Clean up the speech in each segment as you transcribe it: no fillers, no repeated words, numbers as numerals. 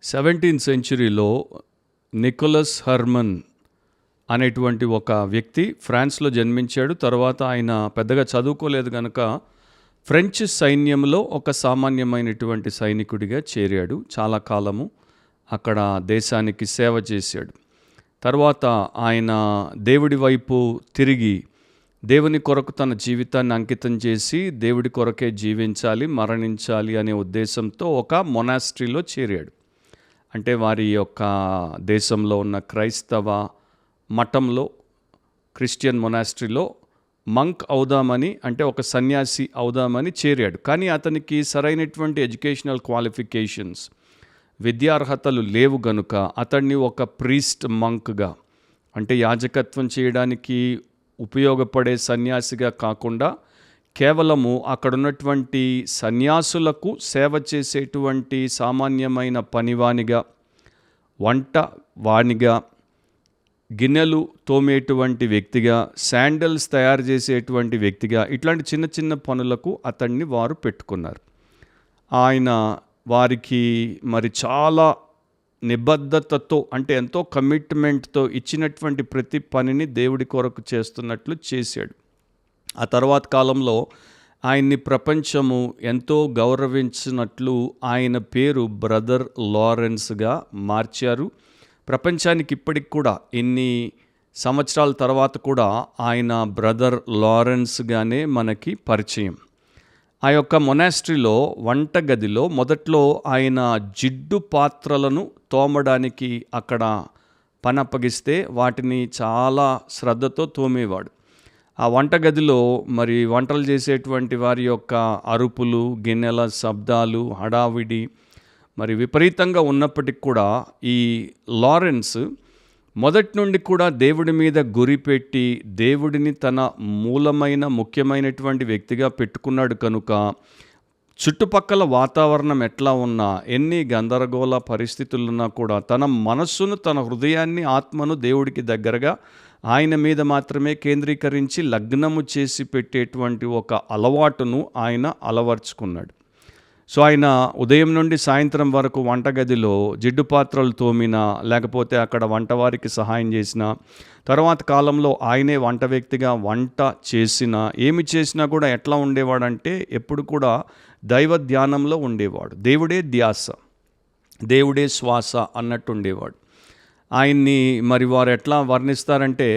17th సెంచురీలో Nicholas Hermon అనేటువంటి ఒక వ్యక్తి ఫ్రాన్స్లో జన్మించాడు. తర్వాత ఆయన పెద్దగా చదువుకోలేదు కనుక ఫ్రెంచ్ సైన్యంలో ఒక సామాన్యమైనటువంటి సైనికుడిగా చేరాడు. చాలా కాలము అక్కడ దేశానికి సేవ చేశాడు. తర్వాత ఆయన దేవుడి వైపు తిరిగి దేవుని కొరకు తన జీవితాన్ని అంకితం చేసి దేవుడి కొరకే జీవించాలి, మరణించాలి అనే ఉద్దేశంతో ఒక మొనాస్ట్రీలో చేరాడు. అంటే వారి యొక్క దేశంలో ఉన్న క్రైస్తవ మఠంలో, క్రిస్టియన్ మొనాస్ట్రీలో మంక్ అవుదామని, అంటే ఒక సన్యాసి అవుదామని చేరాడు. కానీ అతనికి సరైనటువంటి ఎడ్యుకేషనల్ క్వాలిఫికేషన్స్, విద్యార్హతలు లేవు గనుక అతన్ని ఒక ప్రీస్ట్ మంక్గా, అంటే యాజకత్వం చేయడానికి ఉపయోగపడే సన్యాసిగా కాకుండా కేవలము అక్కడున్నటువంటి సన్యాసులకు సేవ చేసేటువంటి సామాన్యమైన పనివానిగా, వంట వానిగా, గిన్నెలు తోమేటువంటి వ్యక్తిగా, శాండల్స్ తయారు చేసేటువంటి వ్యక్తిగా, ఇట్లాంటి చిన్న చిన్న పనులకు అతన్ని వారు పెట్టుకున్నారు. ఆయన వారికి మరి చాలా నిబద్ధతతో, అంటే ఎంతో కమిట్మెంట్తో ఇచ్చినటువంటి ప్రతి పనిని దేవుడి కొరకు చేస్తున్నట్లు చేశాడు. ఆ తర్వాత కాలంలో ఆయన్ని ప్రపంచము ఎంతో గౌరవించినట్లు ఆయన పేరు బ్రదర్ లారెన్స్గా మార్చారు. ప్రపంచానికి ఇప్పటికి కూడా ఇన్ని సంవత్సరాల తర్వాత కూడా ఆయన బ్రదర్ లారెన్స్గానే మనకి పరిచయం. ఆ యొక్క మొనాస్ట్రీలో వంటగదిలో మొదట్లో ఆయన జిడ్డు పాత్రలను తోమడానికి అక్కడ పని అప్పగిస్తే వాటిని చాలా శ్రద్ధతో తోమేవాడు. ఆ వంటగదిలో మరి వంటలు చేసేటువంటి వారి యొక్క అరుపులు, గిన్నెల శబ్దాలు, హడావిడి మరి విపరీతంగా ఉన్నప్పటికి కూడా ఈ లారెన్స్ మొదటి నుండి కూడా దేవుడి మీద గురిపెట్టి దేవుడిని తన మూలమైన ముఖ్యమైనటువంటి వ్యక్తిగా పెట్టుకున్నాడు కనుక చుట్టుపక్కల వాతావరణం ఎట్లా ఉన్నా, ఎన్ని గందరగోళ పరిస్థితులున్నా కూడా తన మనస్సును, తన హృదయాన్ని, ఆత్మను దేవుడికి దగ్గరగా ఆయన మీద మాత్రమే కేంద్రీకరించి లగ్నము చేసి పెట్టేటువంటి ఒక అలవాటును ఆయన అలవర్చుకున్నాడు. సో ఆయన ఉదయం నుండి సాయంత్రం వరకు వంటగదిలో జిడ్డు పాత్రలు తోమినా, లేకపోతే అక్కడ వంటవారికి సహాయం చేసిన, తర్వాత కాలంలో ఆయనే వంట వ్యక్తిగా వంట చేసినా, ఏమి చేసినా కూడా ఎట్లా ఉండేవాడంటే ఎప్పుడు కూడా దైవ ధ్యానంలో ఉండేవాడు. దేవుడే ధ్యాస, దేవుడే శ్వాస అన్నట్టు ఉండేవాడు. ఆయన్ని మరి వారు ఎట్లా వర్ణిస్తారంటే,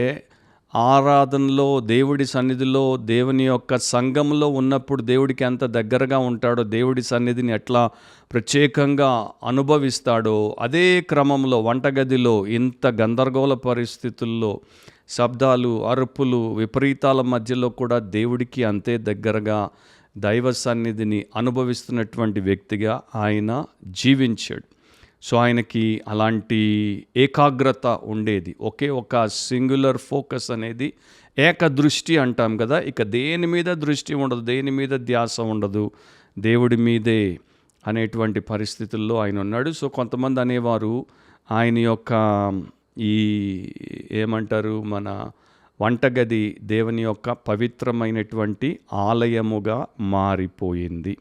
ఆరాధనలో, దేవుడి సన్నిధిలో, దేవుని యొక్క సంఘంలో ఉన్నప్పుడు దేవుడికి ఎంత దగ్గరగా ఉంటాడో, దేవుడి సన్నిధిని ఎట్లా ప్రత్యేకంగా అనుభవిస్తాడో, అదే క్రమంలో వంటగదిలో ఇంత గందరగోళ పరిస్థితుల్లో, శబ్దాలు, అరుపులు, విపరీతాల మధ్యలో కూడా దేవుడికి అంతే దగ్గరగా దైవ సన్నిధిని అనుభవిస్తున్నటువంటి వ్యక్తిగా ఆయన జీవించాడు. సో ఆయనకి అలాంటి ఏకాగ్రత ఉండేది. ఒకే ఒక సింగులర్ ఫోకస్ అనేది, ఏకదృష్టి అంటాం కదా, ఇక దేని మీద దృష్టి ఉండదు, దేని మీద ధ్యాస ఉండదు, దేవుడి మీదే అనేటువంటి పరిస్థితుల్లో ఆయన ఉన్నాడు. సో కొంతమంది అనేవారు ఆయన యొక్క ఈ ఏమంటారు, మన వంటగది దేవుని యొక్క పవిత్రమైనటువంటి ఆలయముగా మారిపోయింది.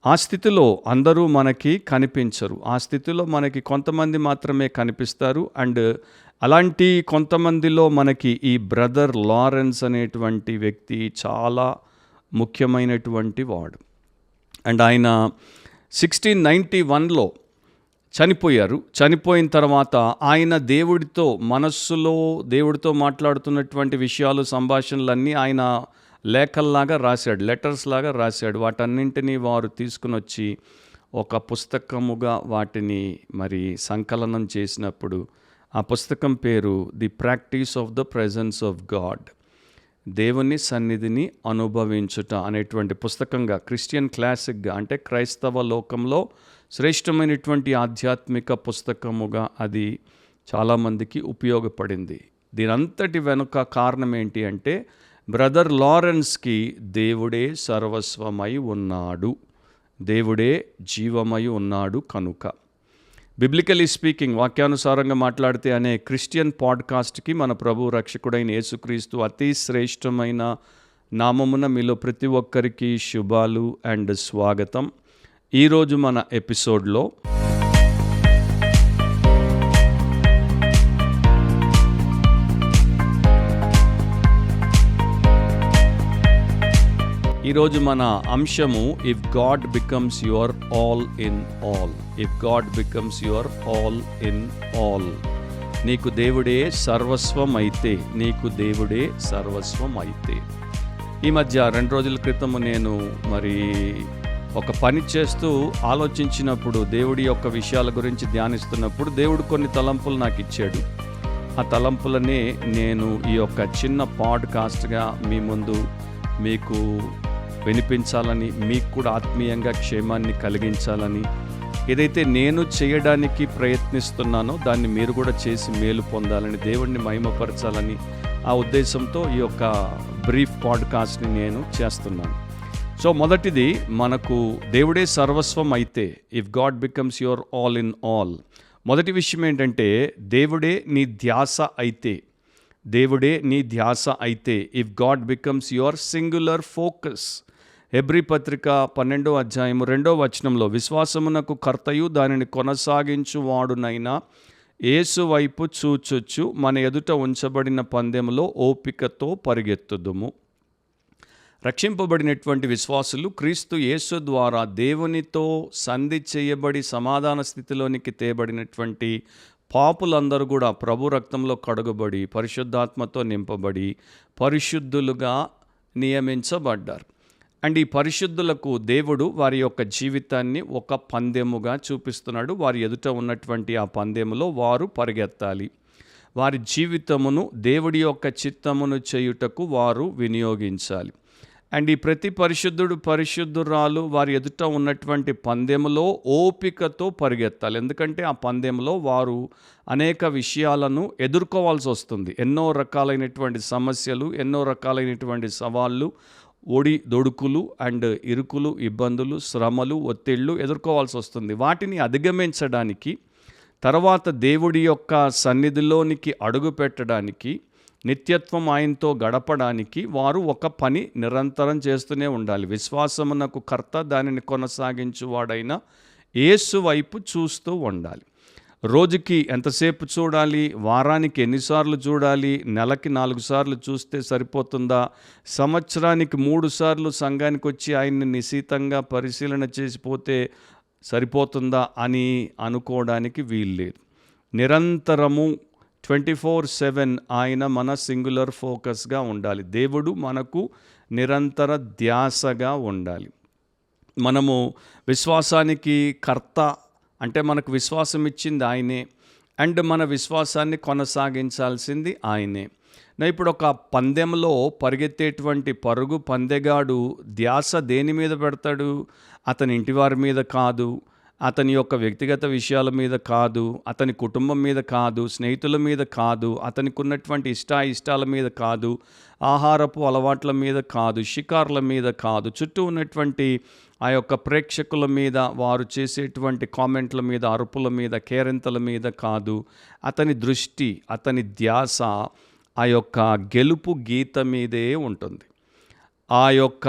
ఆ స్థితిలో అందరూ మనకి కనిపించరు. ఆ స్థితిలో మనకి కొంతమంది మాత్రమే కనిపిస్తారు. అండ్ అలాంటి కొంతమందిలో మనకి ఈ బ్రదర్ లారెన్స్ అనేటువంటి వ్యక్తి చాలా ముఖ్యమైనటువంటి వాడు. అండ్ ఆయన 1691లో చనిపోయారు. చనిపోయిన తర్వాత ఆయన దేవుడితో మనస్సులో దేవుడితో మాట్లాడుతున్నటువంటి విషయాలు, సంభాషణలన్నీ ఆయన లేఖల్లాగా రాశాడు, లెటర్స్ లాగా రాశాడు. వాటన్నింటినీ వారు తీసుకుని వచ్చి ఒక పుస్తకముగా వాటిని మరి సంకలనం చేసినప్పుడు ఆ పుస్తకం పేరు the practice of the presence of God, దేవుని సన్నిధిని అనుభవించుట అనేటువంటి పుస్తకంగా, క్రిస్టియన్ క్లాసిక్గా, అంటే క్రైస్తవ లోకంలో శ్రేష్టమైనటువంటి ఆధ్యాత్మిక పుస్తకముగా అది చాలామందికి ఉపయోగపడింది. దీనంతటి వెనుక కారణం ఏంటి అంటే, బ్రదర్ లారెన్స్కి దేవుడే సర్వస్వమై ఉన్నాడు, దేవుడే జీవమై ఉన్నాడు కనుక. బిబ్లికలీ స్పీకింగ్, వాక్యానుసారంగా మాట్లాడితే అనే క్రిస్టియన్ పాడ్కాస్ట్కి మన ప్రభు రక్షకుడైన యేసుక్రీస్తు అతి శ్రేష్టమైన నామమున మీలో ప్రతి ఒక్కరికి శుభాలు అండ్ స్వాగతం. ఈరోజు మన ఎపిసోడ్లో ఈరోజు మన అంశము if God becomes your all in all. If God becomes your all in all. నీకు దేవుడే సర్వస్వం అయితే, నీకు దేవుడే సర్వస్వం అయితే. ఈ మధ్య 2 రోజుల క్రితము నేను ఒక పని చేస్తూ ఆలోచించినప్పుడు, దేవుడి యొక్క విషయాల గురించి ధ్యానిస్తున్నప్పుడు దేవుడు కొన్ని తలంపులు నాకు ఇచ్చాడు. ఆ తలంపులనే నేను ఈ యొక్క చిన్న పాడ్కాస్ట్గా మీ ముందు మీకు వినిపించాలని, మీకు కూడా ఆత్మీయంగా క్షేమాన్ని కలిగించాలని, ఏదైతే నేను చేయడానికి ప్రయత్నిస్తున్నానో దాన్ని మీరు కూడా చేసి మేలు పొందాలని, దేవుడిని మహిమపరచాలని ఆ ఉద్దేశంతో ఈ యొక్క బ్రీఫ్ పాడ్కాస్ట్ని నేను చేస్తున్నాను. సో మొదటిది, మనకు దేవుడే సర్వస్వం అయితే, if God becomes your all in all. మొదటి విషయం ఏంటంటే, దేవుడే నీ ధ్యాస అయితే, దేవుడే నీ ధ్యాస అయితే, if God becomes your singular focus. Hebrew పత్రిక 12వ అధ్యాయము 2వ వచనంలో, విశ్వాసమునకు కర్తయు దానిని కొనసాగించువాడునైనా యేసు వైపు చూచుచు మన ఎదుట ఉంచబడిన పందెములో ఓపికతో పరిగెత్తుదుము. రక్షింపబడినటువంటి విశ్వాసులు క్రీస్తు యేసు ద్వారా దేవునితో సంధి చేయబడి సమాధాన స్థితిలోనికి తేబడినటువంటి పాపులందరూ కూడా ప్రభు రక్తంలో కడుగబడి పరిశుద్ధాత్మతో నింపబడి పరిశుద్ధులుగా నియమించబడ్డారు. అండ్ ఈ పరిశుద్ధులకు దేవుడు వారి యొక్క జీవితాన్ని ఒక పందెముగా చూపిస్తున్నాడు. వారి ఎదుట ఉన్నటువంటి ఆ పందెములో వారు పరిగెత్తాలి. వారి జీవితమును దేవుడి యొక్క చిత్తమును చేయుటకు వారు వినియోగించాలి. అండ్ ఈ ప్రతి పరిశుద్ధుడు పరిశుద్ధురాలు వారి ఎదుట ఉన్నటువంటి పందెములో ఓపికతో పరిగెత్తాలి. ఎందుకంటే ఆ పందెంలో వారు అనేక విషయాలను ఎదుర్కోవాల్సి వస్తుంది. ఎన్నో రకాలైనటువంటి సమస్యలు, ఎన్నో రకాలైనటువంటి సవాళ్ళు, ఒడిదొడుకులు అండ్ ఇరుకులు, ఇబ్బందులు, శ్రమలు, ఒత్తిళ్లు ఎదుర్కోవాల్సి వస్తుంది. వాటిని అధిగమించడానికి, తర్వాత దేవుడి యొక్క సన్నిధిలోనికి అడుగు పెట్టడానికి, నిత్యత్వం ఆయనతో గడపడానికి వారు ఒక పని నిరంతరం చేస్తూనే ఉండాలి. విశ్వాసమునకు కర్త దానిని కొనసాగించువాడైన యేసు వైపు చూస్తూ ఉండాలి. రోజుకి ఎంతసేపు చూడాలి? వారానికి ఎన్నిసార్లు చూడాలి? నెలకి 4 సార్లు చూస్తే సరిపోతుందా? సంవత్సరానికి 3 సార్లు సంఘానికి వచ్చి ఆయన్ని నిశితంగా పరిశీలన చేసిపోతే సరిపోతుందా అని అనుకోవడానికి వీల్లేదు. నిరంతరము 24/7 ఆయన మన సింగులర్ ఫోకస్గా ఉండాలి. దేవుడు మనకు నిరంతర ధ్యాసగా ఉండాలి. మనము విశ్వాసానికి కర్త అంటే మనకు విశ్వాసం ఇచ్చింది ఆయనే, అండ్ మన విశ్వాసాన్ని కొనసాగించాల్సింది ఆయనే. ఇప్పుడు ఒక పందెంలో పరిగెత్తేటువంటి పరుగు పందెగాడు ధ్యాస దేని మీద పెడతాడు? అతని ఇంటివారి మీద కాదు, అతని యొక్క వ్యక్తిగత విషయాల మీద కాదు, అతని కుటుంబం మీద కాదు, స్నేహితుల మీద కాదు, అతనికి ఉన్నటువంటి ఇష్టాల మీద కాదు, ఆహారపు అలవాట్ల మీద కాదు, షికార్ల మీద కాదు, చుట్టూ ఉన్నటువంటి ఆ యొక్క ప్రేక్షకుల మీద, వారు చేసేటువంటి కామెంట్ల మీద, అరుపుల మీద, కేరింతల మీద కాదు. అతని దృష్టి, అతని ధ్యాస ఆ యొక్క గెలుపు గీత మీదే ఉంటుంది. ఆ యొక్క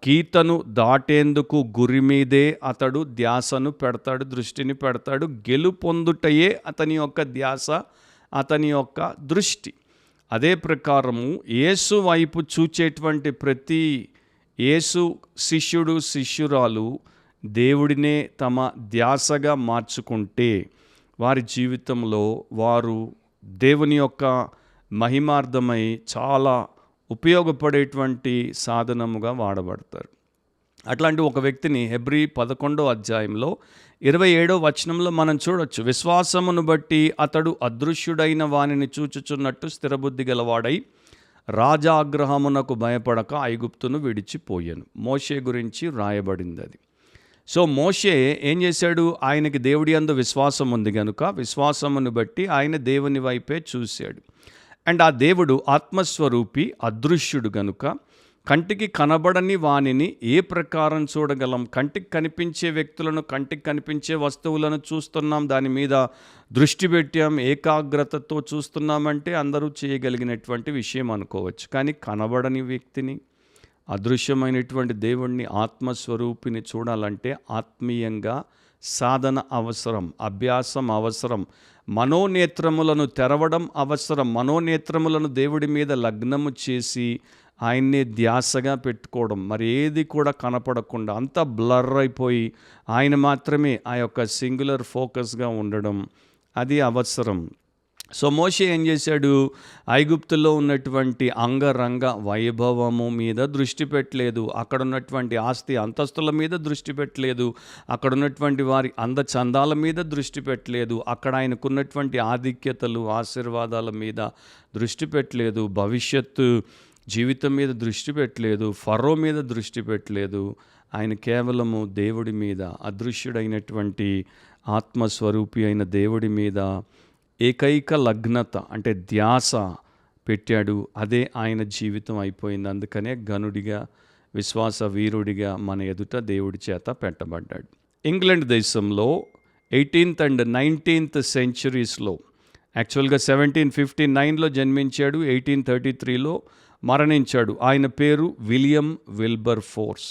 గీతను దాటేందుకు గురి మీదే అతడు ధ్యాసను పెడతాడు, దృష్టిని పెడతాడు. గెలుపొందుటయే అతని యొక్క ధ్యాస, అతని యొక్క దృష్టి. అదే ప్రకారము యేసు వైపు చూచేటువంటి ప్రతి యేసు శిష్యుడు, శిష్యురాలు దేవుడినే తమ ధ్యాసగా మార్చుకుంటే వారి జీవితంలో వారు దేవుని యొక్క మహిమార్థమై చాలా ఉపయోగపడేటువంటి సాధనముగా వాడబడతారు. అట్లాంటి ఒక వ్యక్తిని హెబ్రీ 11వ అధ్యాయంలో 27వ వచనంలో మనం చూడొచ్చు. విశ్వాసమును బట్టి అతడు అదృశ్యుడైన వానిని చూచుచున్నట్టు స్థిరబుద్ధి గలవాడై రాజాగ్రహమునకు భయపడక ఐగుప్తును విడిచిపోయాను. మోషే గురించి రాయబడింది అది. సో మోషే ఏం చేశాడు? ఆయనకి దేవుడి యందు విశ్వాసం ఉంది కనుక విశ్వాసమును బట్టి ఆయన దేవుని వైపే చూశాడు. అండ్ ఆ దేవుడు ఆత్మస్వరూపి, అదృశ్యుడు గనుక కంటికి కనబడని వానిని ఏ ప్రకారం చూడగలం? కంటికి కనిపించే వ్యక్తులను, కంటికి కనిపించే వస్తువులను చూస్తున్నాం, దాని మీద దృష్టి పెట్టాం, ఏకాగ్రతతో చూస్తున్నామంటే అందరూ చేయగలిగినటువంటి విషయం అనుకోవచ్చు. కానీ కనబడని వ్యక్తిని, అదృశ్యమైనటువంటి దేవుణ్ణి, ఆత్మస్వరూపిని చూడాలంటే ఆత్మీయంగా సాధన అవసరం, అభ్యాసం అవసరం, మనోనేత్రములను తెరవడం అవసరం. మనోనేత్రములను దేవుడి మీద లగ్నము చేసి ఆయన్ని ధ్యాసగా పెట్టుకోవడం, మరి ఏది కూడా కనపడకుండా అంతా బ్లర్ అయిపోయి ఆయన మాత్రమే ఆ యొక్క సింగులర్ ఫోకస్గా ఉండడం అది అవసరం. సో మోషే ఏం చేశాడు? ఐగుప్తులో ఉన్నటువంటి అంగరంగ వైభవము మీద దృష్టి పెట్టలేదు, అక్కడ ఉన్నటువంటి ఆస్తి అంతస్తుల మీద దృష్టి పెట్టలేదు, అక్కడ ఉన్నటువంటి వారి అందచందాల మీద దృష్టి పెట్టలేదు, అక్కడ ఆయనకున్నటువంటి ఆధిక్యతలు ఆశీర్వాదాల మీద దృష్టి పెట్టలేదు, భవిష్యత్తు జీవితం మీద దృష్టి పెట్టలేదు, ఫరో మీద దృష్టి పెట్టలేదు. ఆయన కేవలము దేవుడి మీద, అదృశ్యుడైనటువంటి ఆత్మస్వరూపి అయిన దేవుడి మీద ఏకైక లగ్నత అంటే ధ్యాస పెట్టాడు. అదే ఆయన జీవితం అయిపోయింది. అందుకనే ఘనుడిగా, విశ్వాస వీరుడిగా మన ఎదుట దేవుడి చేత పెట్టబడ్డాడు. ఇంగ్లాండ్ దేశంలో 18th and 19th సెంచురీస్లో, యాక్చువల్గా 1759లో జన్మించాడు, 1833లో మరణించాడు. ఆయన పేరు విలియం విల్బర్ ఫోర్స్.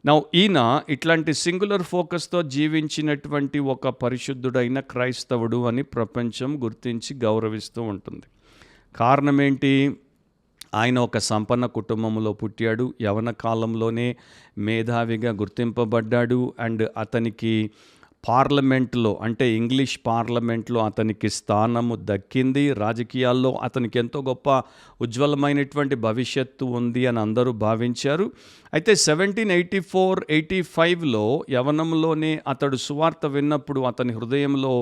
నౌ ఈయన ఇట్లాంటి సింగులర్ ఫోకస్తో జీవించినటువంటి ఒక పరిశుద్ధుడైన క్రైస్తవుడు అని ప్రపంచం గుర్తించి గౌరవిస్తూ ఉంటుంది. కారణం ఏంటి? ఆయన ఒక సంపన్న కుటుంబంలో పుట్టాడు, యవన కాలంలోనే మేధావిగా గుర్తింపబడ్డాడు. అండ్ అతనికి పార్లమెంట్లో అంటే ఇంగ్లీష్ పార్లమెంట్లో అతనికి స్థానము దక్కింది. రాజకీయాల్లో అతనికి ఎంతో గొప్ప ఉజ్వలమైనటువంటి భవిష్యత్తు ఉంది అని అందరూ భావించారు. అయితే 1784-85లో యవనంలోనే అతడు సువార్త విన్నప్పుడు అతని హృదయంలో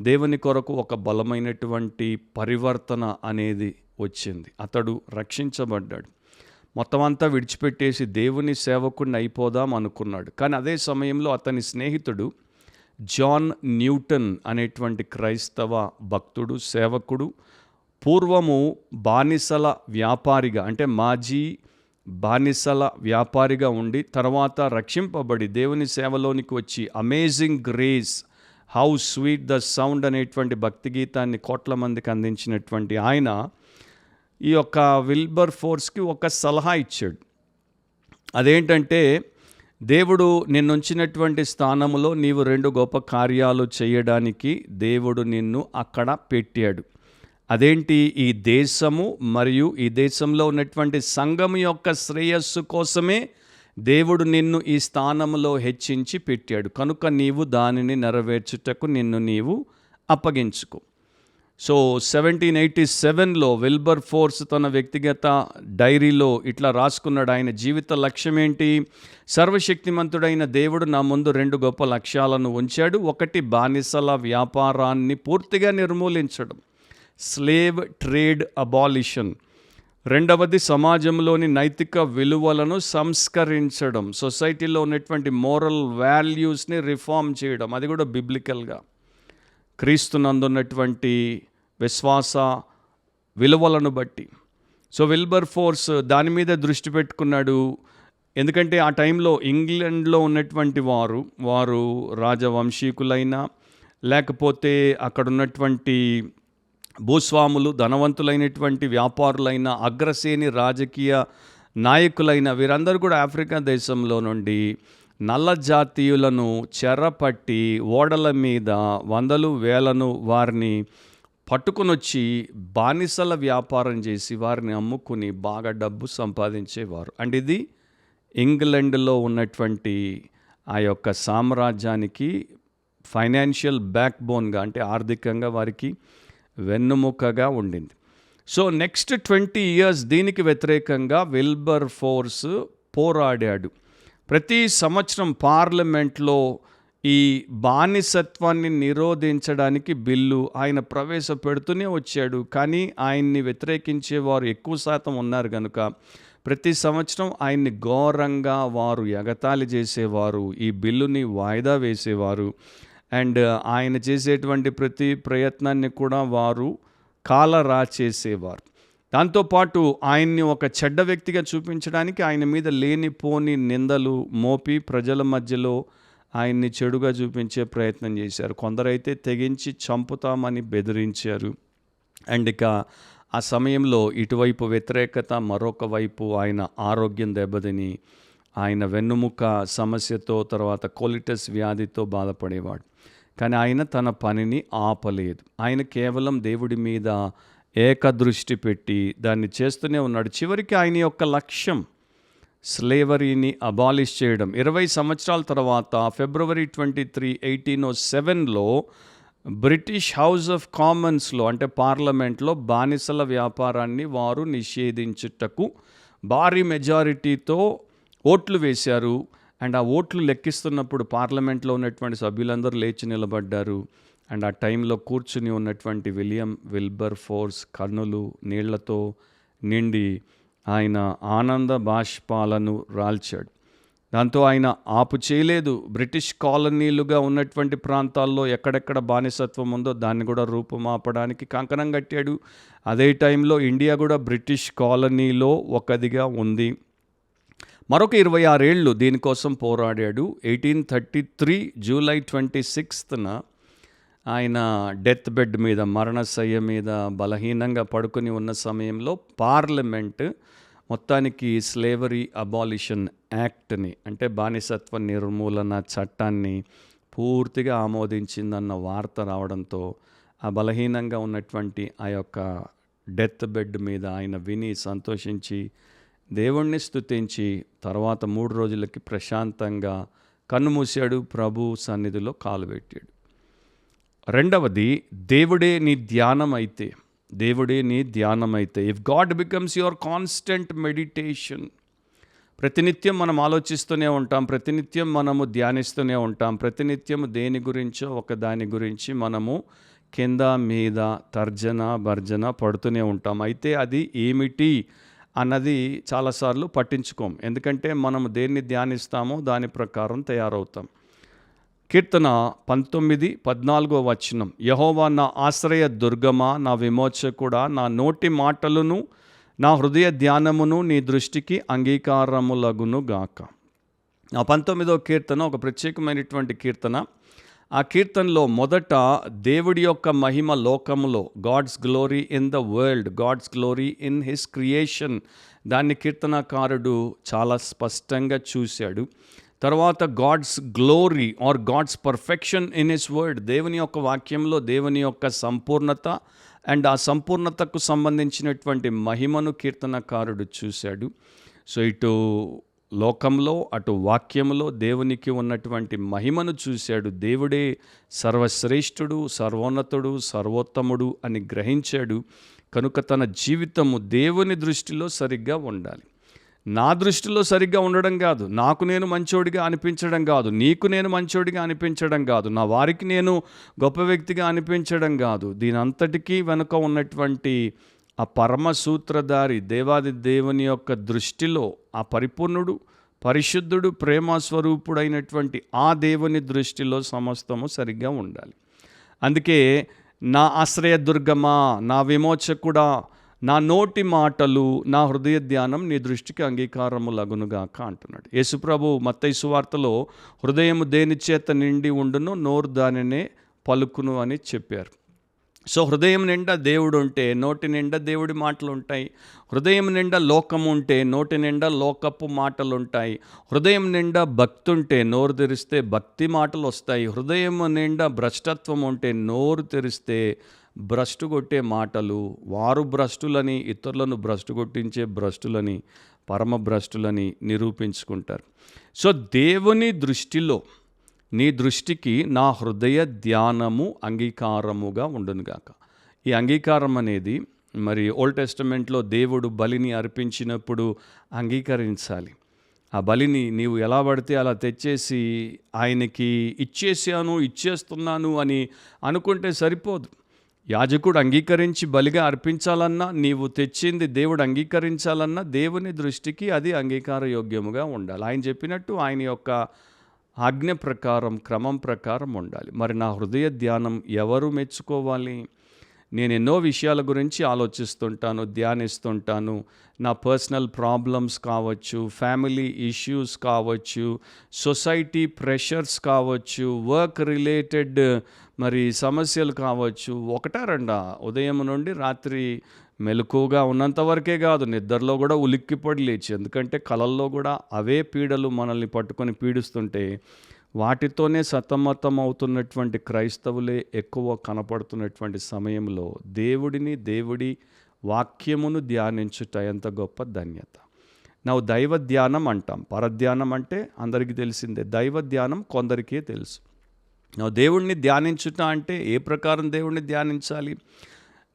దేవుని కొరకు ఒక బలమైనటువంటి పరివర్తన అనేది వచ్చింది. అతడు రక్షించబడ్డాడు. మొత్తం అంతా విడిచిపెట్టేసి దేవుని సేవకుడిని అయిపోదాం అనుకున్నాడు. కానీ అదే సమయంలో అతని స్నేహితుడు జాన్ న్యూటన్ అనేటువంటి క్రైస్తవ భక్తుడు, సేవకుడు, పూర్వము బానిసల వ్యాపారిగా అంటే మాజీ బానిసల వ్యాపారిగా ఉండి తర్వాత రక్షింపబడి దేవుని సేవలోనికి వచ్చి amazing grace, how sweet the sound అనేటువంటి భక్తి గీతాన్ని కోట్ల మందికి అందించినటువంటి ఆయన ఈ యొక్క విల్బర్ ఫోర్స్కి ఒక సలహా ఇచ్చాడు. అదేంటంటే, దేవుడు నిన్నుంచినటువంటి స్థానంలో నీవు 2 గొప్ప కార్యాలు చేయడానికి దేవుడు నిన్ను అక్కడ పెట్టాడు. అదేంటి? ఈ దేశము మరియు ఈ దేశంలో ఉన్నటువంటి సంఘం యొక్క శ్రేయస్సు కోసమే దేవుడు నిన్ను ఈ స్థానంలో హెచ్చించి పెట్టాడు. కనుక నీవు దానిని నెరవేర్చుటకు నిన్ను నీవు అప్పగించుకో. సో 1787లో విల్బర్ ఫోర్స్ తన వ్యక్తిగత డైరీలో ఇట్లా రాసుకున్నాడు. ఆయన జీవిత లక్ష్యం ఏంటి? సర్వశక్తిమంతుడైన దేవుడు నా ముందు 2 గొప్ప లక్ష్యాలను ఉంచాడు. ఒకటి, బానిసల వ్యాపారాన్ని పూర్తిగా నిర్మూలించడం, స్లేవ్ ట్రేడ్ అబాలిషన్. రెండవది, సమాజంలోని నైతిక విలువలను సంస్కరించడం, సొసైటీలో ఉన్నటువంటి మోరల్ వాల్యూస్ని రిఫార్మ్ చేయడం, అది కూడా బిబ్లికల్గా క్రీస్తునందున్నటువంటి విశ్వాస విలువలను బట్టి. సో విల్బర్ ఫోర్స్ దాని మీద దృష్టి పెట్టుకున్నాడు. ఎందుకంటే ఆ టైంలో ఇంగ్లాండ్లో ఉన్నటువంటి వారు రాజవంశీకులైనా లేకపోతే అక్కడ ఉన్నటువంటి భూస్వాములు, ధనవంతులైనటువంటి వ్యాపారులైన, అగ్రశ్రేణి రాజకీయ నాయకులైన వీరందరూ కూడా ఆఫ్రికా దేశంలో నుండి నల్ల జాతీయులను చెరపట్టి ఓడల మీద 100,000 వారిని పట్టుకుని వచ్చి బానిసల వ్యాపారం చేసి వారిని అమ్ముకుని బాగా డబ్బు సంపాదించేవారు. అండ్ ఇది ఇంగ్లాండ్లో ఉన్నటువంటి ఆ యొక్క సామ్రాజ్యానికి ఫైనాన్షియల్ బ్యాక్ బోన్గా అంటే ఆర్థికంగా వారికి వెన్నుముకగా ఉండింది. సో నెక్స్ట్ 20 years దీనికి వ్యతిరేకంగా విల్బర్ ఫోర్స్ పోరాడాడు. ప్రతి సంవత్సరం పార్లమెంట్లో ఈ బానిసత్వాన్ని నిరోధించడానికి బిల్లు ఆయన ప్రవేశపెడుతూనే వచ్చాడు. కానీ ఆయన్ని వ్యతిరేకించేవారు ఎక్కువ శాతం ఉన్నారు కనుక ప్రతి సంవత్సరం ఆయన్ని ఘోరంగా వారు ఎగతాళి చేసేవారు, ఈ బిల్లుని వాయిదా వేసేవారు. అండ్ ఆయన చేసేటువంటి ప్రతి ప్రయత్నాన్ని కూడా వారు కాలరా చేసేవారు. దాంతోపాటు ఆయన్ని ఒక చెడ్డ వ్యక్తిగా చూపించడానికి ఆయన మీద లేనిపోని నిందలు మోపి ప్రజల మధ్యలో ఆయన్ని చెడుగా చూపించే ప్రయత్నం చేశారు. కొందరైతే తెగించి చంపుతామని బెదిరించారు. అండ్ ఇక ఆ సమయంలో ఇటువైపు వ్యతిరేకత, మరొక వైపు ఆయన ఆరోగ్యం దెబ్బతిని ఆయన వెన్నుముక సమస్యతో తర్వాత కోలిటస్ వ్యాధితో బాధపడేవాడు. కానీ ఆయన తన పనిని ఆపలేదు. ఆయన కేవలం దేవుడి మీద ఏకదృష్టి పెట్టి దాన్ని చేస్తూనే ఉన్నాడు. చివరికి ఆయన యొక్క లక్ష్యం స్లేవరీని అబాలిష్ చేయడం. 20 సంవత్సరాల తర్వాత ఫిబ్రవరి 23, 1807లో బ్రిటిష్ హౌస్ ఆఫ్ కామన్స్లో అంటే పార్లమెంట్లో బానిసల వ్యాపారాన్ని వారు నిషేధించుటకు భారీ మెజారిటీతో ఓట్లు వేశారు. అండ్ ఆ ఓట్లు లెక్కిస్తున్నప్పుడు పార్లమెంట్లో ఉన్నటువంటి సభ్యులందరూ లేచి నిలబడ్డారు. అండ్ ఆ టైంలో కూర్చుని ఉన్నటువంటి విలియం విల్బర్ ఫోర్స్ కన్నులు నీళ్లతో నిండి ఆయన ఆనంద బాష్పాలను రాల్చాడు. దాంతో ఆయన ఆపు చేయలేదు. బ్రిటిష్ కాలనీలుగా ఉన్నటువంటి ప్రాంతాల్లో ఎక్కడెక్కడ బానిసత్వం ఉందో దాన్ని కూడా రూపుమాపడానికి కంకణం కట్టాడు. అదే టైంలో ఇండియా కూడా బ్రిటిష్ కాలనీలో ఒకదిగా ఉంది. మరొక 26 ఏళ్ళు దీనికోసం పోరాడాడు. 1833 జూలై 26న ఆయన డెత్ బెడ్ మీద, మరణశయ్య మీద బలహీనంగా పడుకొని ఉన్న సమయంలో పార్లమెంట్ మొత్తానికి స్లేవరీ అబాలిషన్ యాక్ట్ని అంటే బానిసత్వ నిర్మూలన చట్టాన్ని పూర్తిగా ఆమోదించిందన్న వార్త రావడంతో ఆ బలహీనంగా ఉన్నటువంటి ఆ యొక్క డెత్ బెడ్ మీద ఆయన విని సంతోషించి దేవుణ్ణి స్తుతించి తర్వాత 3 రోజులకి ప్రశాంతంగా కన్నుమూశాడు. ప్రభు సన్నిధిలో కాలు పెట్టాడు. రెండవది, దేవుడే నీ ధ్యానం అయితే, దేవుడే నీ ధ్యానం అయితే, if God becomes your constant meditation. ప్రతినిత్యం మనం ఆలోచిస్తూనే ఉంటాం, ప్రతినిత్యం మనము ధ్యానిస్తూనే ఉంటాం, ప్రతినిత్యం దేని గురించో ఒక దాని గురించి మనము కింద మీద తర్జన భర్జన పడుతూనే ఉంటాం. అయితే అది ఏమిటి అన్నది చాలాసార్లు పట్టించుకోం. ఎందుకంటే మనము దేన్ని ధ్యానిస్తామో దాని ప్రకారం తయారవుతాం. కీర్తన 19:14 వచనం, యెహోవా నా ఆశ్రయ దుర్గమా, నా విమోచకుడా, నా నోటి మాటలను నా హృదయ ధ్యానమును నీ దృష్టికి అంగీకారములగును గాక. ఆ 19వ కీర్తన ఒక ప్రత్యేకమైనటువంటి కీర్తన. ఆ కీర్తనలో మొదట దేవుడి యొక్క మహిమ లోకములో, God's glory in the world, God's glory in his creation, దాన్ని కీర్తనకారుడు చాలా స్పష్టంగా చూశాడు. తర్వాత God's glory or God's perfection in his word, దేవుని యొక్క వాక్యంలో దేవుని యొక్క సంపూర్ణత అండ్ ఆ సంపూర్ణతకు సంబంధించినటువంటి మహిమను కీర్తనకారుడు చూశాడు. సో ఇటు లోకంలో అటు వాక్యములో దేవునికి ఉన్నటువంటి మహిమను చూశాడు. దేవుడే సర్వశ్రేష్ఠుడు, సర్వోన్నతుడు, సర్వోత్తముడు అని గ్రహించాడు. కనుక తన జీవితము దేవుని దృష్టిలో సరిగ్గా ఉండాలి. నా దృష్టిలో సరిగ్గా ఉండడం కాదు, నాకు నేను మంచోడిగా అనిపించడం కాదు, నీకు నేను మంచోడిగా అనిపించడం కాదు, నా వారికి నేను గొప్ప వ్యక్తిగా అనిపించడం కాదు. దీనంతటికీ వెనుక ఉన్నటువంటి ఆ పరమ సూత్రధారి దేవాది దేవుని యొక్క దృష్టిలో ఆ పరిపూర్ణుడు, పరిశుద్ధుడు, ప్రేమస్వరూపుడైనటువంటి ఆ దేవుని దృష్టిలో సమస్తము సరిగ్గా ఉండాలి. అందుకే నా ఆశ్రయదుర్గమా, నా విమోచకుడా, నా నోటి మాటలు నా హృదయ ధ్యానం నీ దృష్టికి అంగీకారములగునుగాక అంటున్నాడు యేసుప్రభు. మత్తయి సువార్తలో హృదయము దేని చేత నిండి ఉండునో నోరు దానినే పలుకును అని చెప్పారు. సో హృదయం నిండా దేవుడు ఉంటే నోటి నిండా దేవుడి మాటలు ఉంటాయి. హృదయం నిండా లోకం ఉంటే నోటి నిండా లోకపు మాటలు ఉంటాయి. హృదయం నిండా భక్తి ఉంటే నోరు తెరిస్తే భక్తి మాటలు వస్తాయి. హృదయం నిండా భ్రష్టత్వం ఉంటే నోరు తెరిస్తే భ్రష్టు కొట్టే మాటలు, వారు భ్రష్టులని, ఇతరులను భ్రష్టు కొట్టించే భ్రష్టులని, పరమ భ్రష్టులని నిరూపించుకుంటారు. సో దేవుని దృష్టిలో నీ దృష్టికి నా హృదయ ధ్యానము అంగీకారముగా ఉండునుగాక. ఈ అంగీకారం అనేది మరి ఓల్డ్ టెస్టమెంట్లో దేవుడు బలిని అర్పించినప్పుడు అంగీకరించాలి. ఆ బలిని నీవు ఎలా పడితే అలా తెచ్చేసి ఆయనకి ఇచ్చేస్తున్నాను అని అనుకుంటే సరిపోదు. యాజకుడు అంగీకరించి బలిగా అర్పించాలన్నా, నీవు తెచ్చింది దేవుడు అంగీకరించాలన్నా దేవుని దృష్టికి అది అంగీకారయోగ్యముగా ఉండాలి. ఆయన చెప్పినట్టు ఆయన యొక్క ఆజ్ఞ ప్రకారం, క్రమం ప్రకారం ఉండాలి. మరి నా హృదయ ధ్యానం ఎవరు మెచ్చుకోవాలి? నేను ఎన్నో విషయాల గురించి ఆలోచిస్తుంటాను, ధ్యానిస్తుంటాను. నా పర్సనల్ ప్రాబ్లమ్స్ కావచ్చు, ఫ్యామిలీ ఇష్యూస్ కావచ్చు, సొసైటీ ప్రెషర్స్ కావచ్చు, వర్క్ రిలేటెడ్ మరి సమస్యలు కావచ్చు. ఒకటా రెండా? ఉదయం నుండి రాత్రి మెలకువగా ఉన్నంతవరకే కాదు, నిద్రలో కూడా ఉలిక్కిపడి లేచి, ఎందుకంటే కలల్లో కూడా అవే పీడలు మనల్ని పట్టుకొని పీడిస్తుంటే వాటితోనే సతమతం అవుతున్నటువంటి క్రైస్తవులే ఎక్కువ కనపడుతున్నటువంటి సమయంలో దేవుడి వాక్యమును ధ్యానించుట ఎంత గొప్ప ధన్యత. దైవ ధ్యానం అంటాం. పరధ్యానం అంటే అందరికీ తెలిసిందే. దైవ ధ్యానం కొందరికే తెలుసు. దేవుణ్ణి ధ్యానించుట అంటే ఏ ప్రకారం దేవుణ్ణి ధ్యానించాలి?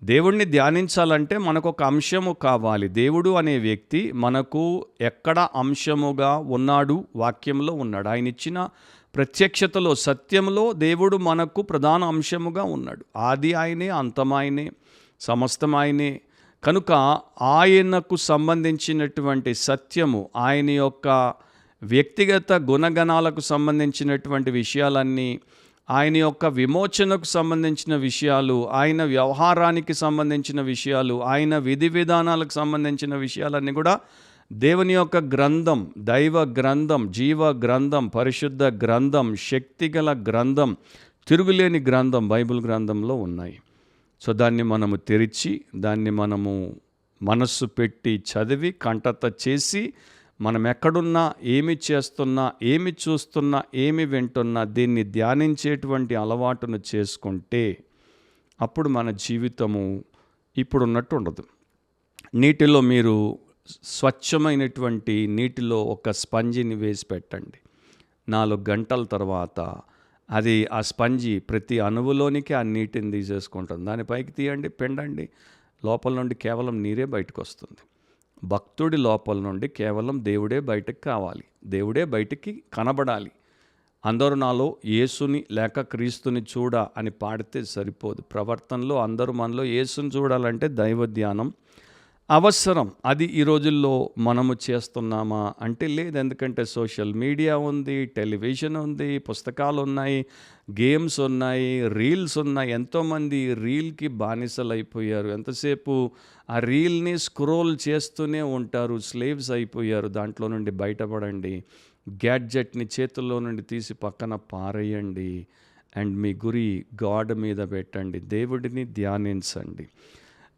దేవుణ్ణి ధ్యానించాలంటే మనకు ఒక అంశము కావాలి. దేవుడు అనే వ్యక్తి మనకు ఎక్కడ అంశముగా ఉన్నాడు? వాక్యంలో ఉన్నాడు. ఆయన ఇచ్చిన ప్రత్యక్షతలో, సత్యంలో దేవుడు మనకు ప్రధాన అంశముగా ఉన్నాడు. ఆది ఆయనే, అంతం ఆయనే, సమస్తం ఆయనే. కనుక ఆయనకు సంబంధించినటువంటి సత్యము, ఆయన యొక్క వ్యక్తిగత గుణగణాలకు సంబంధించినటువంటి విషయాలన్నీ, ఆయన యొక్క విమోచనకు సంబంధించిన విషయాలు, ఆయన వ్యవహారానికి సంబంధించిన విషయాలు, ఆయన విధి విధానాలకు సంబంధించిన విషయాలన్నీ కూడా దేవుని యొక్క గ్రంథం, దైవ గ్రంథం, జీవ గ్రంథం, పరిశుద్ధ గ్రంథం, శక్తిగల గ్రంథం, తిరుగులేని గ్రంథం బైబిల్ గ్రంథంలో ఉన్నాయి. సో దాన్ని మనము తెరిచి, దాన్ని మనము మనస్సు పెట్టి చదివి కంటత చేసి, మనం ఎక్కడున్నా, ఏమి చేస్తున్నా, ఏమి చూస్తున్నా, ఏమి వింటున్నా దీన్ని ధ్యానించేటువంటి అలవాటును చేసుకుంటే అప్పుడు మన జీవితము ఇప్పుడున్నట్టు ఉండదు. నీటిలో మీరు స్వచ్ఛమైనటువంటి నీటిలో ఒక స్పంజిని వేసి పెట్టండి. 4 గంటల తర్వాత అది ఆ స్పంజి ప్రతి అణువులోనికి ఆ నీటిని తీసేసుకుంటుంది. దాని పైకి తీయండి, పిండండి, లోపల నుండి కేవలం నీరే బయటకు వస్తుంది. భక్తుడి లోపల నుండి కేవలం దేవుడే బయటకు కావాలి, దేవుడే బయటికి కనబడాలి. అందరూ నాలో యేసుని లేక క్రీస్తుని చూడ అని పాడితే సరిపోదు. ప్రవర్తనలో అందరూ మనలో యేసుని చూడాలంటే దైవ ధ్యానం అవసరం. అది ఈ రోజుల్లో మనము చేస్తున్నామా అంటే లేదు. ఎందుకంటే సోషల్ మీడియా ఉంది, టెలివిజన్ ఉంది, పుస్తకాలు ఉన్నాయి, గేమ్స్ ఉన్నాయి, రీల్స్ ఉన్నాయి. ఎంతోమంది రీల్కి బానిసలు అయిపోయారు. ఎంతసేపు ఆ రీల్ని స్క్రోల్ చేస్తూనే ఉంటారు, స్లేవ్స్ అయిపోయారు. దాంట్లో నుండి బయటపడండి. గ్యాడ్జెట్ని చేతుల్లో నుండి తీసి పక్కన పారేయండి అండ్ మీ గురి గాడ్ మీద పెట్టండి. దేవుడిని ధ్యానించండి.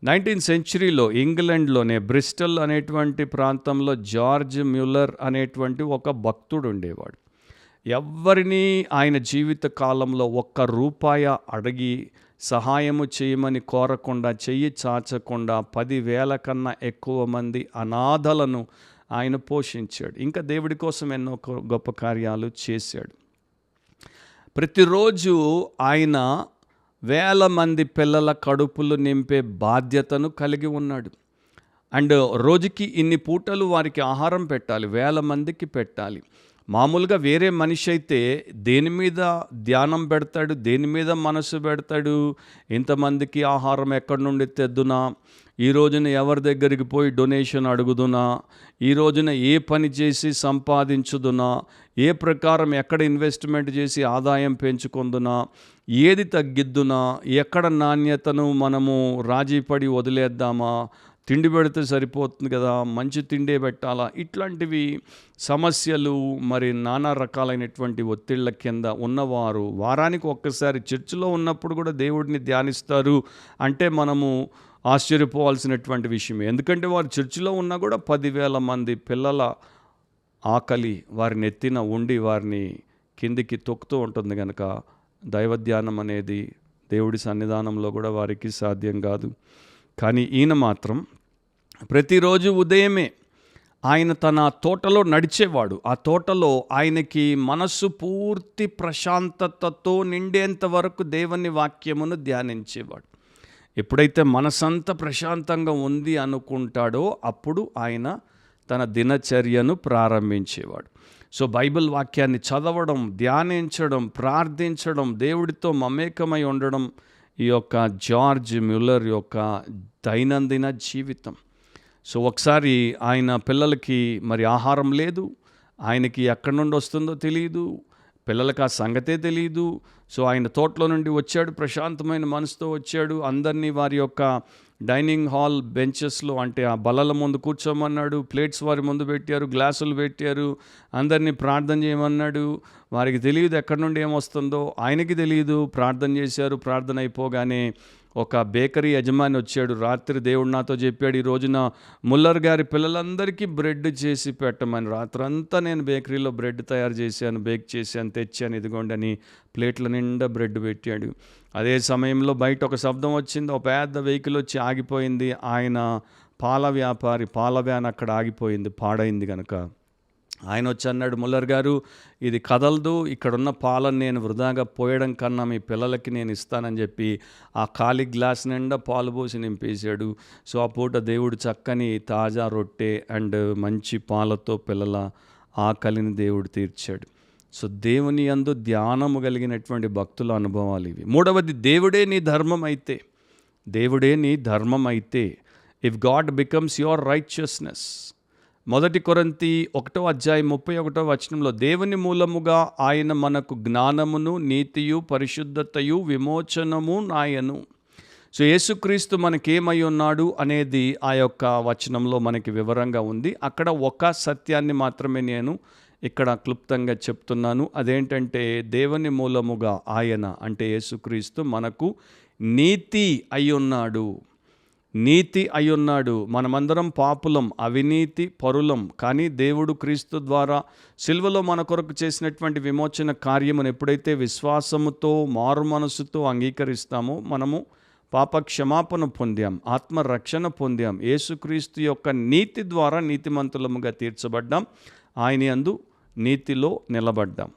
19th సెంచరీలో ఇంగ్లాండ్లోనే బ్రిస్టల్ అనేటువంటి ప్రాంతంలో జార్జ్ మ్యూలర్ అనేటువంటి ఒక భక్తుడు ఉండేవాడు. ఎవ్వరినీ ఆయన జీవిత కాలంలో ₹1 అడిగి సహాయము చేయమని కోరకుండా, చెయ్యి చాచకుండా 10,000 కన్నా ఎక్కువ మంది అనాథలను ఆయన పోషించాడు. ఇంకా దేవుడి కోసం ఎన్నో గొప్ప కార్యాలు చేశాడు. ప్రతిరోజు ఆయన 1000 మంది పిల్లల కడుపులు నింపే బాధ్యతను కలిగి ఉన్నాడు. అండ్ రోజుకి ఇన్ని పూటలు వారికి ఆహారం పెట్టాలి, 1000 మందికి పెట్టాలి. మామూలుగా వేరే మనిషి అయితే దేని మీద ధ్యానం పెడతాడు, దేని మీద మనసు పెడతాడు? ఇంతమందికి ఆహారం ఎక్కడి నుండి తెద్దునా, ఈ రోజున ఎవరి దగ్గరికి పోయి డొనేషన్ అడుగుదునా, ఈ రోజున ఏ పని చేసి సంపాదించుదునా, ఏ ప్రకారం ఎక్కడ ఇన్వెస్ట్మెంట్ చేసి ఆదాయం పెంచుకుందునా, ఏది తగ్గిద్దునా, ఎక్కడ నాణ్యతను మనము రాజీపడి వదిలేద్దామా, తిండి పెడితే సరిపోతుంది కదా, మంచి తిండే పెట్టాలా, ఇట్లాంటివి సమస్యలు, మరి నానా రకాలైనటువంటి ఒత్తిళ్ల కింద ఉన్నవారు వారానికి ఒక్కసారి చర్చిలో ఉన్నప్పుడు కూడా దేవుడిని ధ్యానిస్తారు అంటే మనము ఆశ్చర్యపోవాల్సినటువంటి విషయం. ఎందుకంటే వారు చర్చిలో ఉన్నా కూడా 10,000 మంది పిల్లల ఆకలి వారిని ఎత్తిన ఉండి వారిని కిందికి తొక్కుతూ ఉంటుంది. కనుక దైవధ్యానం అనేది దేవుడి సన్నిధానంలో కూడా వారికి సాధ్యం కాదు. కానీ ఈయన మాత్రం ప్రతిరోజు ఉదయమే ఆయన తన తోటలో నడిచేవాడు. ఆ తోటలో ఆయనకి మనస్సు పూర్తి ప్రశాంతతతో నిండేంత వరకు దేవుని వాక్యమును ధ్యానించేవాడు. ఎప్పుడైతే మనసంతా ప్రశాంతంగా ఉంది అనుకుంటాడో అప్పుడు ఆయన తన దినచర్యను ప్రారంభించేవాడు. సో బైబిల్ వాక్యాన్ని చదవడం, ధ్యానించడం, ప్రార్థించడం, దేవుడితో మమేకమై ఉండడం ఈ యొక్క జార్జ్ మ్యూలర్ యొక్క దైనందిన జీవితం. సో ఒకసారి ఆయన పిల్లలకి మరి ఆహారం లేదు, ఆయనకి ఎక్కడి నుండి వస్తుందో తెలియదు, పిల్లలకి ఆ సంగతే తెలియదు. సో ఆయన తోటలో నుండి వచ్చాడు, ప్రశాంతమైన మనసుతో వచ్చాడు. అందరినీ వారి యొక్క డైనింగ్ హాల్ బెంచెస్లో, అంటే ఆ బల్లల ముందు కూర్చోమన్నాడు. ప్లేట్స్ వారి ముందు పెట్టారు, గ్లాసులు పెట్టారు, అందరినీ ప్రార్థన చేయమన్నాడు. వారికి తెలియదు ఎక్కడి నుండి ఏమొస్తుందో, ఆయనకి తెలియదు. ప్రార్థన చేశారు. ప్రార్థన అయిపోగానే ఒక బేకరీ యజమాని వచ్చాడు. రాత్రి దేవుడు నాతో చెప్పాడు, ఈ రోజున ముల్లర్ గారి పిల్లలందరికీ బ్రెడ్ చేసి పెట్టమని. రాత్రంతా నేను బేకరీలో బ్రెడ్ తయారు చేశాను, బేక్ చేశాను, తెచ్చాను, ఇదిగోండి అని ప్లేట్ల నిండా బ్రెడ్ పెట్టాడు. అదే సమయంలో బయట ఒక శబ్దం వచ్చింది. ఒక పెద్ద వెహికల్ వచ్చి ఆగిపోయింది. ఆయన పాల వ్యాపారి పాల వ్యాన్ అక్కడ ఆగిపోయింది, పాడైంది కనుక. ఆయన వచ్చి అన్నాడు, ముల్లర్ గారు ఇది కదలదు, ఇక్కడున్న పాలను నేను వృధాగా పోయడం కన్నా మీ పిల్లలకి నేను ఇస్తానని చెప్పి ఆ ఖాళీ గ్లాస్ నిండా పాలు పోసి నింపేశాడు. సో ఆ పూట దేవుడు చక్కని తాజా రొట్టె అండ్ మంచి పాలతో పిల్లల ఆకలిని దేవుడు తీర్చాడు. సో దేవుని యందు ధ్యానము కలిగినటువంటి భక్తుల అనుభవాలు ఇవి. మూడవది, దేవుడే నీ ధర్మం అయితే. దేవుడే నీ ధర్మం అయితే, if God becomes your righteousness. 1 కొరింథీ 1:31 దేవుని మూలముగా ఆయన మనకు జ్ఞానమును, నీతియు, పరిశుద్ధతయు, విమోచనము నాయను. సో యేసుక్రీస్తు మనకేమై ఉన్నాడు అనేది ఆ యొక్క వచనంలో మనకి వివరంగా ఉంది. అక్కడ ఒక సత్యాన్ని మాత్రమే నేను ఇక్కడ క్లుప్తంగా చెప్తున్నాను. అదేంటంటే దేవుని మూలముగా ఆయన అంటే యేసుక్రీస్తు మనకు నీతి అయి ఉన్నాడు. నీతి అయి ఉన్నాడు. మనమందరం పాపులం, అవినీతి పరులం. కానీ దేవుడు క్రీస్తు ద్వారా సిలువలో మన కొరకు చేసినటువంటి విమోచన కార్యమును ఎప్పుడైతే విశ్వాసముతో మారు మనసుతో అంగీకరిస్తామో మనము పాప క్షమాపణ పొందాం, ఆత్మరక్షణ పొందాం. యేసుక్రీస్తు యొక్క నీతి ద్వారా నీతిమంతులముగా తీర్చబడ్డాం. ఆయన యందు నీతిలో నిలబడ్డాం.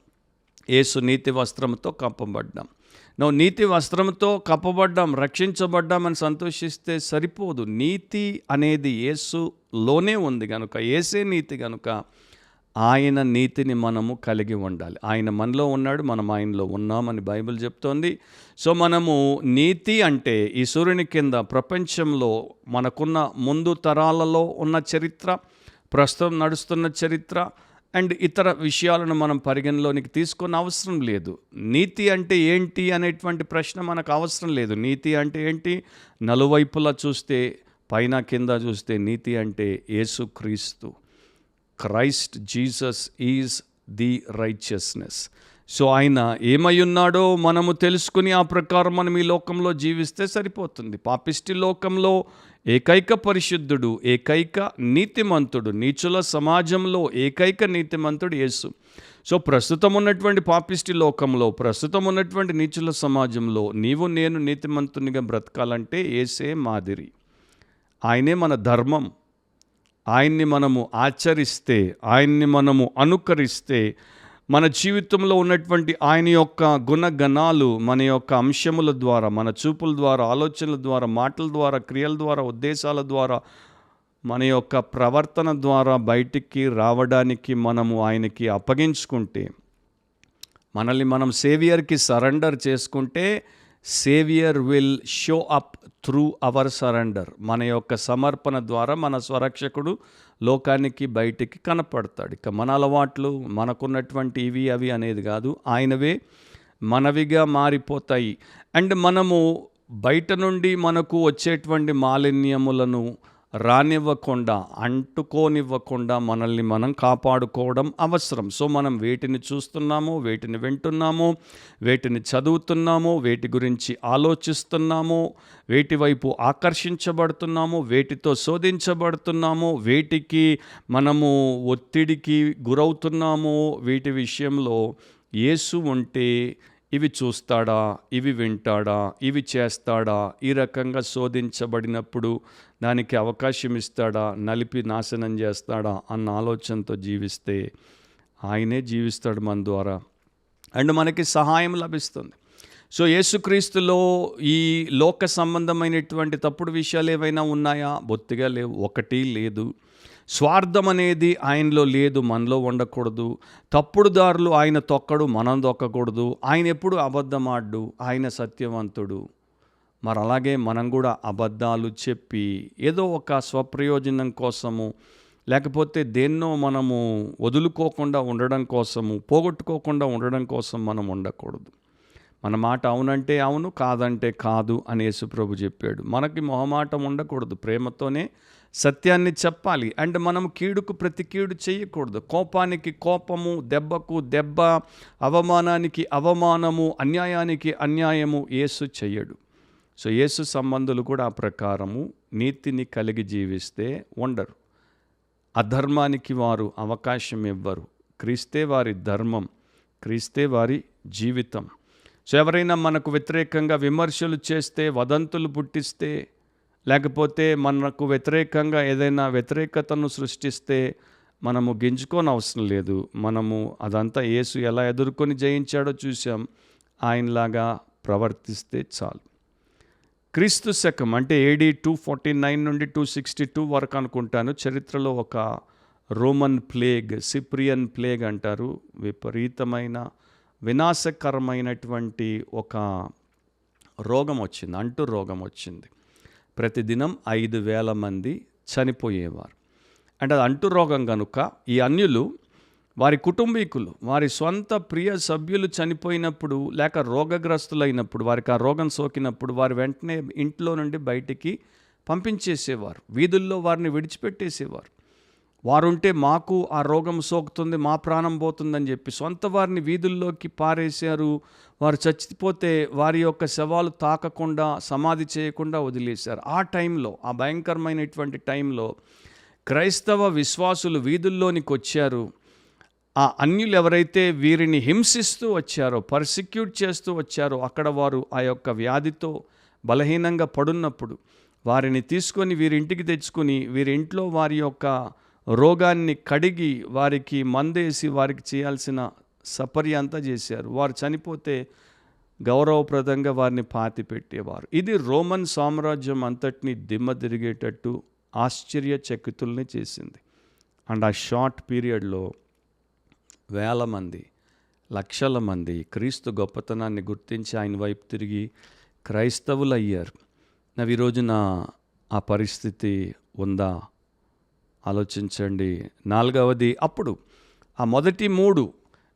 యేసు నీతి వస్త్రంతో కప్పబడ్డాం. నువ్వు నీతి వస్త్రంతో కప్పబడ్డాం, రక్షించబడ్డామని సంతోషిస్తే సరిపోదు. నీతి అనేది యేసులోనే ఉంది కనుక, యేసే నీతి కనుక ఆయన నీతిని మనము కలిగి ఉండాలి. ఆయన మనలో ఉన్నాడు, మనం ఆయనలో ఉన్నామని బైబిల్ చెప్తోంది. సో మనము నీతి అంటే ఈ సూర్యుని కింద ప్రపంచంలో మనకున్న ముందు తరాలలో ఉన్న చరిత్ర, ప్రస్తుతం నడుస్తున్న చరిత్ర అండ్ ఇతర విషయాలను మనం పరిగణలోనికి తీసుకొని అవసరం లేదు. నీతి అంటే ఏంటి అనేటువంటి ప్రశ్న మనకు అవసరం లేదు. నీతి అంటే ఏంటి? నలువైపులా చూస్తే, పైన కింద చూస్తే నీతి అంటే యేసుక్రీస్తు, Christ Jesus is the righteousness. So ఆయన ఏమై ఉన్నాడో మనము తెలుసుకుని ఆ ప్రకారం మనం ఈ లోకంలో జీవిస్తే సరిపోతుంది. పాపిష్టి లోకంలో ఏకైక పరిశుద్ధుడు, ఏకైక నీతిమంతుడు, నీచుల సమాజంలో ఏకైక నీతిమంతుడు యేసు. సో ప్రస్తుతం ఉన్నటువంటి పాపిష్టి లోకంలో, ప్రస్తుతం ఉన్నటువంటి నీచుల సమాజంలో నీవు నేను నీతిమంతునిగా బ్రతకాలంటే యేసే మాదిరి, ఆయనే మన ధర్మం. ఆయన్ని మనము ఆచరిస్తే, ఆయన్ని మనము అనుకరిస్తే మన జీవితంలో ఉన్నటువంటి ఆయన యొక్క గుణగణాలు మన యొక్క అంశముల ద్వారా, మన చూపుల ద్వారా, ఆలోచనల ద్వారా, మాటల ద్వారా, క్రియల ద్వారా, ఉద్దేశాల ద్వారా, మన యొక్క ప్రవర్తన ద్వారా బయటికి రావడానికి మనము ఆయనకి అప్పగించుకుంటే, మనల్ని మనం సేవియర్కి సరెండర్ చేసుకుంటే, saviour will show up through our surrender. మన యొక్క సమర్పణ ద్వారా మన స్వరక్షకుడు లోకానికి బయటికి కనపడతాడు. ఇక మన అలవాట్లు, మనకున్నటువంటి ఇవి అవి అనేది కాదు, ఆయనవే మనవిగా మారిపోతాయి. అండ్ మనము బయట నుండి మనకు వచ్చేటువంటి మాలిన్యములను రానివ్వకుండా, అంటుకోనివ్వకుండా మనల్ని మనం కాపాడుకోవడం అవసరం. సో మనం వేటిని చూస్తున్నామో, వేటిని వింటున్నామో, వేటిని చదువుతున్నామో, వేటి గురించి ఆలోచిస్తున్నామో, వేటి వైపు ఆకర్షించబడుతున్నామో, వేటితో శోధించబడుతున్నామో, వేటికి మనము ఒత్తిడికి గురవుతున్నామో, వీటి విషయంలో యేసు ఉంటే ఇవి చూస్తాడా, ఇవి వింటాడా, ఇవి చేస్తాడా, ఈ రకంగా శోధించబడినప్పుడు దానికి అవకాశం ఇస్తాడా, నలిపి నాశనం చేస్తాడా అన్న ఆలోచనతో జీవిస్తే ఆయనే జీవిస్తాడు మన ద్వారా అండ్ మనకి సహాయం లభిస్తుంది. సో యేసుక్రీస్తులో ఈ లోక సంబంధమైనటువంటి తప్పుడు విషయాలు ఏవైనా ఉన్నాయా? బొత్తిగా లేవు, ఒకటి లేదు. స్వార్థం అనేది ఆయనలో లేదు, మనలో ఉండకూడదు. తప్పుడు దారులు ఆయన తొక్కడు, మనం తొక్కకూడదు. ఆయన ఎప్పుడు అబద్ధమాడు, ఆయన సత్యవంతుడు. మరి అలాగే మనం కూడా అబద్ధాలు చెప్పి ఏదో ఒక స్వప్రయోజనం కోసము, లేకపోతే దేన్నో మనము వదులుకోకుండా ఉండడం కోసము, పోగొట్టుకోకుండా ఉండడం కోసం మనం ఉండకూడదు. మన మాట అవునంటే అవును, కాదంటే కాదు అని యేసుప్రభు చెప్పాడు. మనకి మొహమాటం ఉండకూడదు, ప్రేమతోనే సత్యాన్ని చెప్పాలి. అండ్ మనం కీడుకు ప్రతి కీడు చేయకూడదు. కోపానికి కోపము, దెబ్బకు దెబ్బ, అవమానానికి అవమానము, అన్యాయానికి అన్యాయము యేసు చెయ్యడు. సో యేసు సంబంధులు కూడా ఆ ప్రకారము నీతిని కలిగి జీవిస్తే ఉండరు. అధర్మానికి వారు అవకాశం ఇవ్వరు. క్రీస్తే వారి ధర్మం, క్రీస్తే వారి జీవితం. సో ఎవరైనా మనకు వ్యతిరేకంగా విమర్శలు చేస్తే, వదంతులు పుట్టిస్తే, లేకపోతే మనకు వ్యతిరేకంగా ఏదైనా వ్యతిరేకతను సృష్టిస్తే మనము గింజుకోని అవసరం లేదు. మనము అదంతా యేసు ఎలా ఎదుర్కొని జయించాడో చూసాం. ఆయనలాగా ప్రవర్తిస్తే చాలు. క్రీస్తు శకం అంటే AD 249 నుండి 262 వరకు అనుకుంటాను. చరిత్రలో ఒక రోమన్ ప్లేగ్, సిప్రియన్ ప్లేగ్ అంటారు, విపరీతమైన వినాశకరమైనటువంటి ఒక రోగం వచ్చింది, అంటు రోగం వచ్చింది. ప్రతిదినం 5,000 మంది చనిపోయేవారు. అంటే అది అంటు రోగం కనుక ఈ అన్యులు, వారి కుటుంబీకులు, వారి సొంత ప్రియ సభ్యులు చనిపోయినప్పుడు లేక రోగగ్రస్తులైనప్పుడు, వారికి ఆ రోగం సోకినప్పుడు వారు వెంటనే ఇంట్లో నుండి బయటికి పంపించేసేవారు. వీధుల్లో వారిని విడిచిపెట్టేసేవారు. వారుంటే మాకు ఆ రోగం సోకుతుంది, మా ప్రాణం పోతుందని చెప్పి సొంత వారిని వీధుల్లోకి పారేశారు. వారు చచ్చిపోతే వారి యొక్క శవాలు తాకకుండా, సమాధి చేయకుండా వదిలేశారు. ఆ టైంలో, ఆ భయంకరమైనటువంటి టైంలో క్రైస్తవ విశ్వాసులు వీధుల్లోనికి వచ్చారు. ఆ అన్యులు ఎవరైతే వీరిని హింసిస్తూ వచ్చారో, పర్సిక్యూట్ చేస్తూ వచ్చారో, అక్కడ వారు ఆ యొక్క వ్యాధితో బలహీనంగా పడున్నప్పుడు వారిని తీసుకొని వీరింటికి తెచ్చుకొని వీరి ఇంట్లో వారి యొక్క రోగాన్ని కడిగి వారికి మందేసి వారికి చేయాల్సిన సపర్య అంతా చేశారు. వారు చనిపోతే గౌరవప్రదంగా వారిని పాతి పెట్టేవారు. ఇది రోమన్ సామ్రాజ్యం అంతటినీ దిమ్మ తిరిగేటట్టు ఆశ్చర్యచకితుల్ని చేసింది. అండ్ ఆ షార్ట్ పీరియడ్లో వేల మంది, లక్షల మంది క్రీస్తు గొప్పతనాన్ని గుర్తించి ఆయన వైపు తిరిగి క్రైస్తవులు అయ్యారు. ఈ రోజున ఆ పరిస్థితి ఉందా? ఆలోచించండి. 4వది, అప్పుడు ఆ మొదటి 3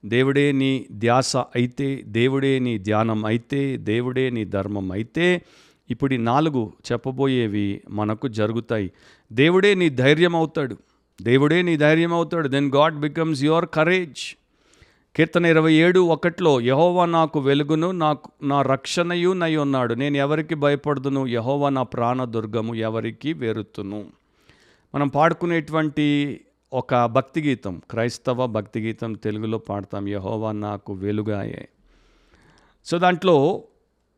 దేవుడే నీ ధ్యాస అయితే, దేవుడే నీ ధ్యానం అయితే, దేవుడే నీ ధర్మం అయితే, ఇప్పుడు 4 చెప్పబోయేవి మనకు జరుగుతాయి. దేవుడే నీ ధైర్యం అవుతాడు, దేవుడే నీ ధైర్యం అవుతాడు. Then God becomes your courage. కీర్తన 27:1 యెహోవా నాకు వెలుగును, నా రక్షణయు నై ఉన్నాడు, నేను ఎవరికి భయపడుదును, యెహోవా నా ప్రాణదుర్గము, ఎవరికి వెరుతును. మనం పాడుకునేటువంటి ఒక భక్తి గీతం, క్రైస్తవ భక్తి గీతం తెలుగులో పాడతాం, యెహోవా నాకు వెలుగాయే. సో దాంట్లో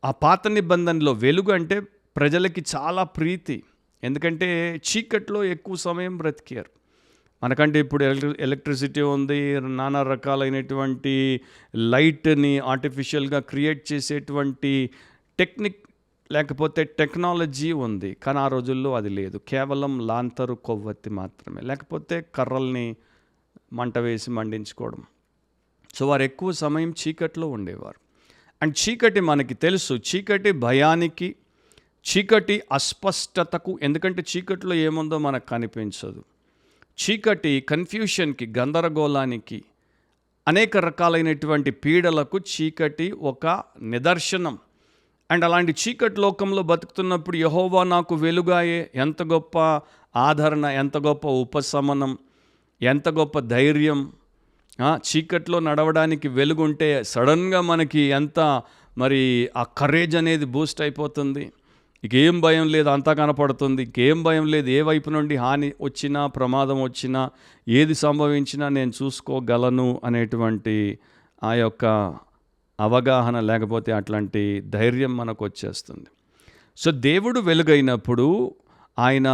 ఆ పాత నిబంధనలో వెలుగు అంటే ప్రజలకి చాలా ప్రీతి. ఎందుకంటే చీకట్లో ఎక్కువ సమయం బ్రతికారు. మనకంటే ఇప్పుడు ఎలక్ట్రిసిటీ ఉంది, నానా రకాలైనటువంటి లైట్ని ఆర్టిఫిషియల్గా క్రియేట్ చేసేటువంటి టెక్నిక్ లేకపోతే టెక్నాలజీ ఉంది. కానీ ఆ రోజుల్లో అది లేదు. కేవలం లాంతరు కొవ్వొత్తి మాత్రమే, లేకపోతే కర్రల్ని మంట వేసి మండించుకోవడం. సో వారు ఎక్కువ సమయం చీకట్లో ఉండేవారు. అండ్ చీకటి మనకి తెలుసు, చీకటి భయానికి, చీకటి అస్పష్టతకు. ఎందుకంటే చీకట్లో ఏముందో మనకు కనిపించదు. చీకటి కన్ఫ్యూషన్కి, గందరగోళానికి, అనేక రకాలైనటువంటి పీడలకు చీకటి ఒక నిదర్శనం. అండ్ అలాంటి చీకటి లోకంలో బతుకుతున్నప్పుడు యెహోవా నాకు వెలుగాయే, ఎంత గొప్ప ఆదరణ, ఎంత గొప్ప ఉపశమనం, ఎంత గొప్ప ధైర్యం. చీకట్లో నడవడానికి వెలుగుంటే సడన్గా మనకి ఎంత మరి ఆ కరేజ్ అనేది బూస్ట్ అయిపోతుంది. ఇంకేం భయం లేదు, అంతా కనపడుతుంది. ఇంకేం భయం లేదు, ఏ వైపు నుండి హాని వచ్చినా, ప్రమాదం వచ్చినా, ఏది సంభవించినా నేను చూసుకోగలను అనేటువంటి ఆ యొక్క అవగాహన, లేకపోతే అట్లాంటి ధైర్యం మనకు వచ్చేస్తుంది. సో దేవుడు వెలుగైనప్పుడు ఆయన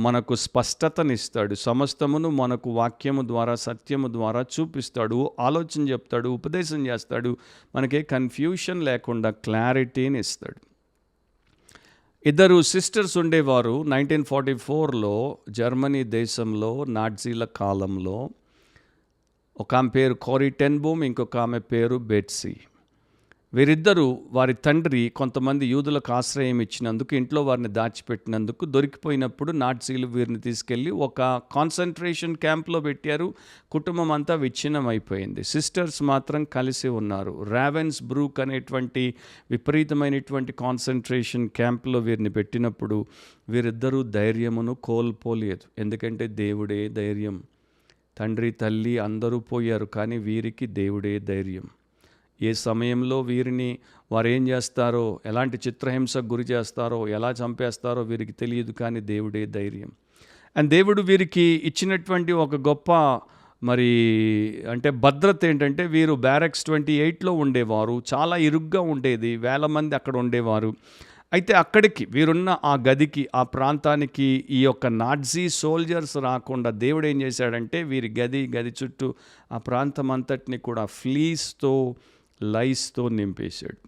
మనకు స్పష్టతనిస్తాడు. సమస్తమును మనకు వాక్యము ద్వారా, సత్యము ద్వారా చూపిస్తాడు, ఆలోచన చెప్తాడు, ఉపదేశం చేస్తాడు. మనకే కన్ఫ్యూషన్ లేకుండా క్లారిటీని ఇస్తాడు. 2 సిస్టర్స్ ఉండేవారు 1944లో జర్మనీ దేశంలో, నాట్జీల కాలంలో. ఒక ఆమె పేరు కోరీ టెన్ బూమ్, ఇంకొక ఆమె పేరు బెట్సీ. వీరిద్దరూ వారి తండ్రి కొంతమంది యూదులకు ఆశ్రయం ఇచ్చినందుకు, ఇంట్లో వారిని దాచిపెట్టినందుకు దొరికిపోయినప్పుడు నాట్సీలు వీరిని తీసుకెళ్ళి ఒక కాన్సన్ట్రేషన్ క్యాంప్లో పెట్టారు. కుటుంబం అంతా విచ్ఛిన్నం అయిపోయింది. సిస్టర్స్ మాత్రం కలిసి ఉన్నారు. రావెన్స్ బ్రూక్ అనేటువంటి విపరీతమైనటువంటి కాన్సన్ట్రేషన్ క్యాంప్లో వీరిని పెట్టినప్పుడు వీరిద్దరూ ధైర్యమును కోల్పోలేదు. ఎందుకంటే దేవుడే ధైర్యం. తండ్రి తల్లి అందరూ పోయారు, కానీ వీరికి దేవుడే ధైర్యం. ఏ సమయంలో వీరిని వారు ఏం చేస్తారో, ఎలాంటి చిత్రహింసకు గురి చేస్తారో, ఎలా చంపేస్తారో వీరికి తెలియదు, కానీ దేవుడే ధైర్యం. అండ్ దేవుడు వీరికి ఇచ్చినటువంటి ఒక గొప్ప భద్రత ఏంటంటే, వీరు బ్యారక్స్ 28లో ఉండేవారు. చాలా ఇరుగ్గా ఉండేది, వేల మంది అక్కడ ఉండేవారు. అయితే అక్కడికి వీరున్న ఆ గదికి, ఆ ప్రాంతానికి ఈ యొక్క నాట్జీ సోల్జర్స్ రాకుండా దేవుడు ఏం చేశాడంటే, వీరి గది చుట్టూ ఆ ప్రాంతం అంతటిని కూడా ఫ్లీస్తో, లైస్తో నింపేశాడు.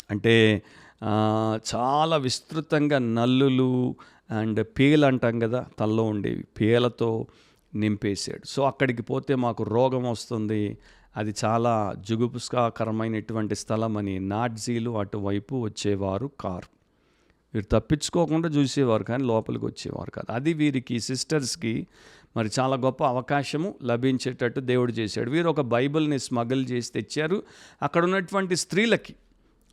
అంటే చాలా విస్తృతంగా నల్లులు అండ్ పేలు అంటాం కదా, తల్లో ఉండేవి, పేలతో నింపేశాడు. సో అక్కడికి పోతే మాకు రోగం వస్తుంది, అది చాలా జుగుపుస్కరమైనటువంటి స్థలం అని నాట్జీలు అటువైపు వచ్చేవారు కారు. వీరు తప్పించుకోకుండా చూసేవారు, కానీ లోపలికి వచ్చేవారు కాదు. అది వీరికి, సిస్టర్స్కి చాలా గొప్ప అవకాశము లభించేటట్టు దేవుడు చేశాడు. వీరు ఒక బైబిల్ని స్మగిల్ చేసి తెచ్చారు. అక్కడ ఉన్నటువంటి స్త్రీలకి,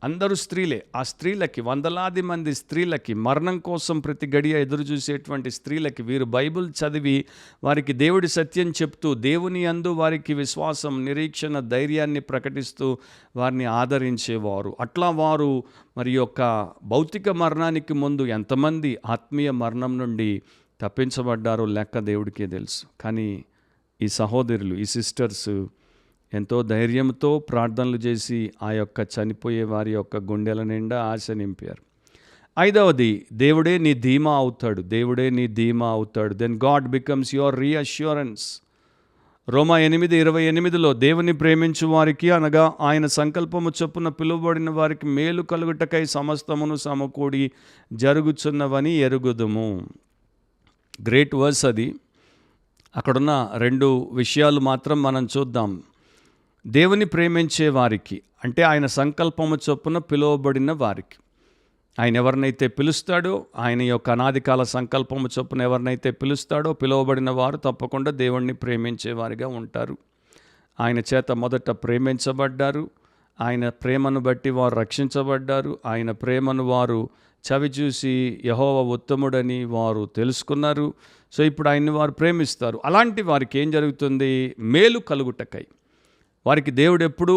అందరూ స్త్రీలే, ఆ స్త్రీలకి, వందలాది మంది స్త్రీలకి, మరణం కోసం ప్రతి గడియ ఎదురు చూసేటువంటి స్త్రీలకి వీరు బైబిల్ చదివి వారికి దేవుడి సత్యం చెప్తూ, దేవుని యందు వారికి విశ్వాసం, నిరీక్షణ, ధైర్యాన్ని ప్రకటిస్తూ వారిని ఆదరించేవారు. అట్లా వారు యొక్క భౌతిక మరణానికి ముందు ఎంతమంది ఆత్మీయ మరణం నుండి తప్పించబడ్డారో లెక్క దేవుడికే తెలుసు. కానీ ఈ సహోదరులు, ఈ సిస్టర్స్ ఎంతో ధైర్యంతో ప్రార్థనలు చేసి ఆ యొక్క చనిపోయే వారి యొక్క గుండెల నిండా ఆశ నింపారు. ఐదవది, దేవుడే నీ ధీమా అవుతాడు. దేవుడే నీ ధీమా అవుతాడు. Then God becomes your reassurance. రోమా 8:28లో దేవుని ప్రేమించు వారికి, అనగా ఆయన సంకల్పము చొప్పున పిలువబడిన వారికి మేలు కలుగుటకై సమస్తమును సమకూడి జరుగుచున్నవని ఎరుగుదుము. గ్రేట్ వర్స్ అది. అక్కడున్న 2 విషయాలు మాత్రం మనం చూద్దాం. దేవుని ప్రేమించే వారికి అంటే ఆయన సంకల్పము చొప్పున పిలువబడిన వారికి, ఆయన ఎవరినైతే పిలుస్తాడో, ఆయన యొక్క అనాదికాల సంకల్పము చొప్పున ఎవరినైతే పిలుస్తాడో, పిలువబడిన వారు తప్పకుండా దేవుణ్ణి ప్రేమించేవారిగా ఉంటారు. ఆయన చేత మొదట ప్రేమించబడ్డారు. ఆయన ప్రేమను బట్టి వారు రక్షించబడ్డారు. ఆయన ప్రేమను వారు చవి చూసి యెహోవా ఉత్తముడని వారు తెలుసుకున్నారు. సో ఇప్పుడు ఆయన్ని వారు ప్రేమిస్తారు. అలాంటి వారికి ఏం జరుగుతుంది? మేలు కలుగుటకై. వారికి దేవుడు ఎప్పుడు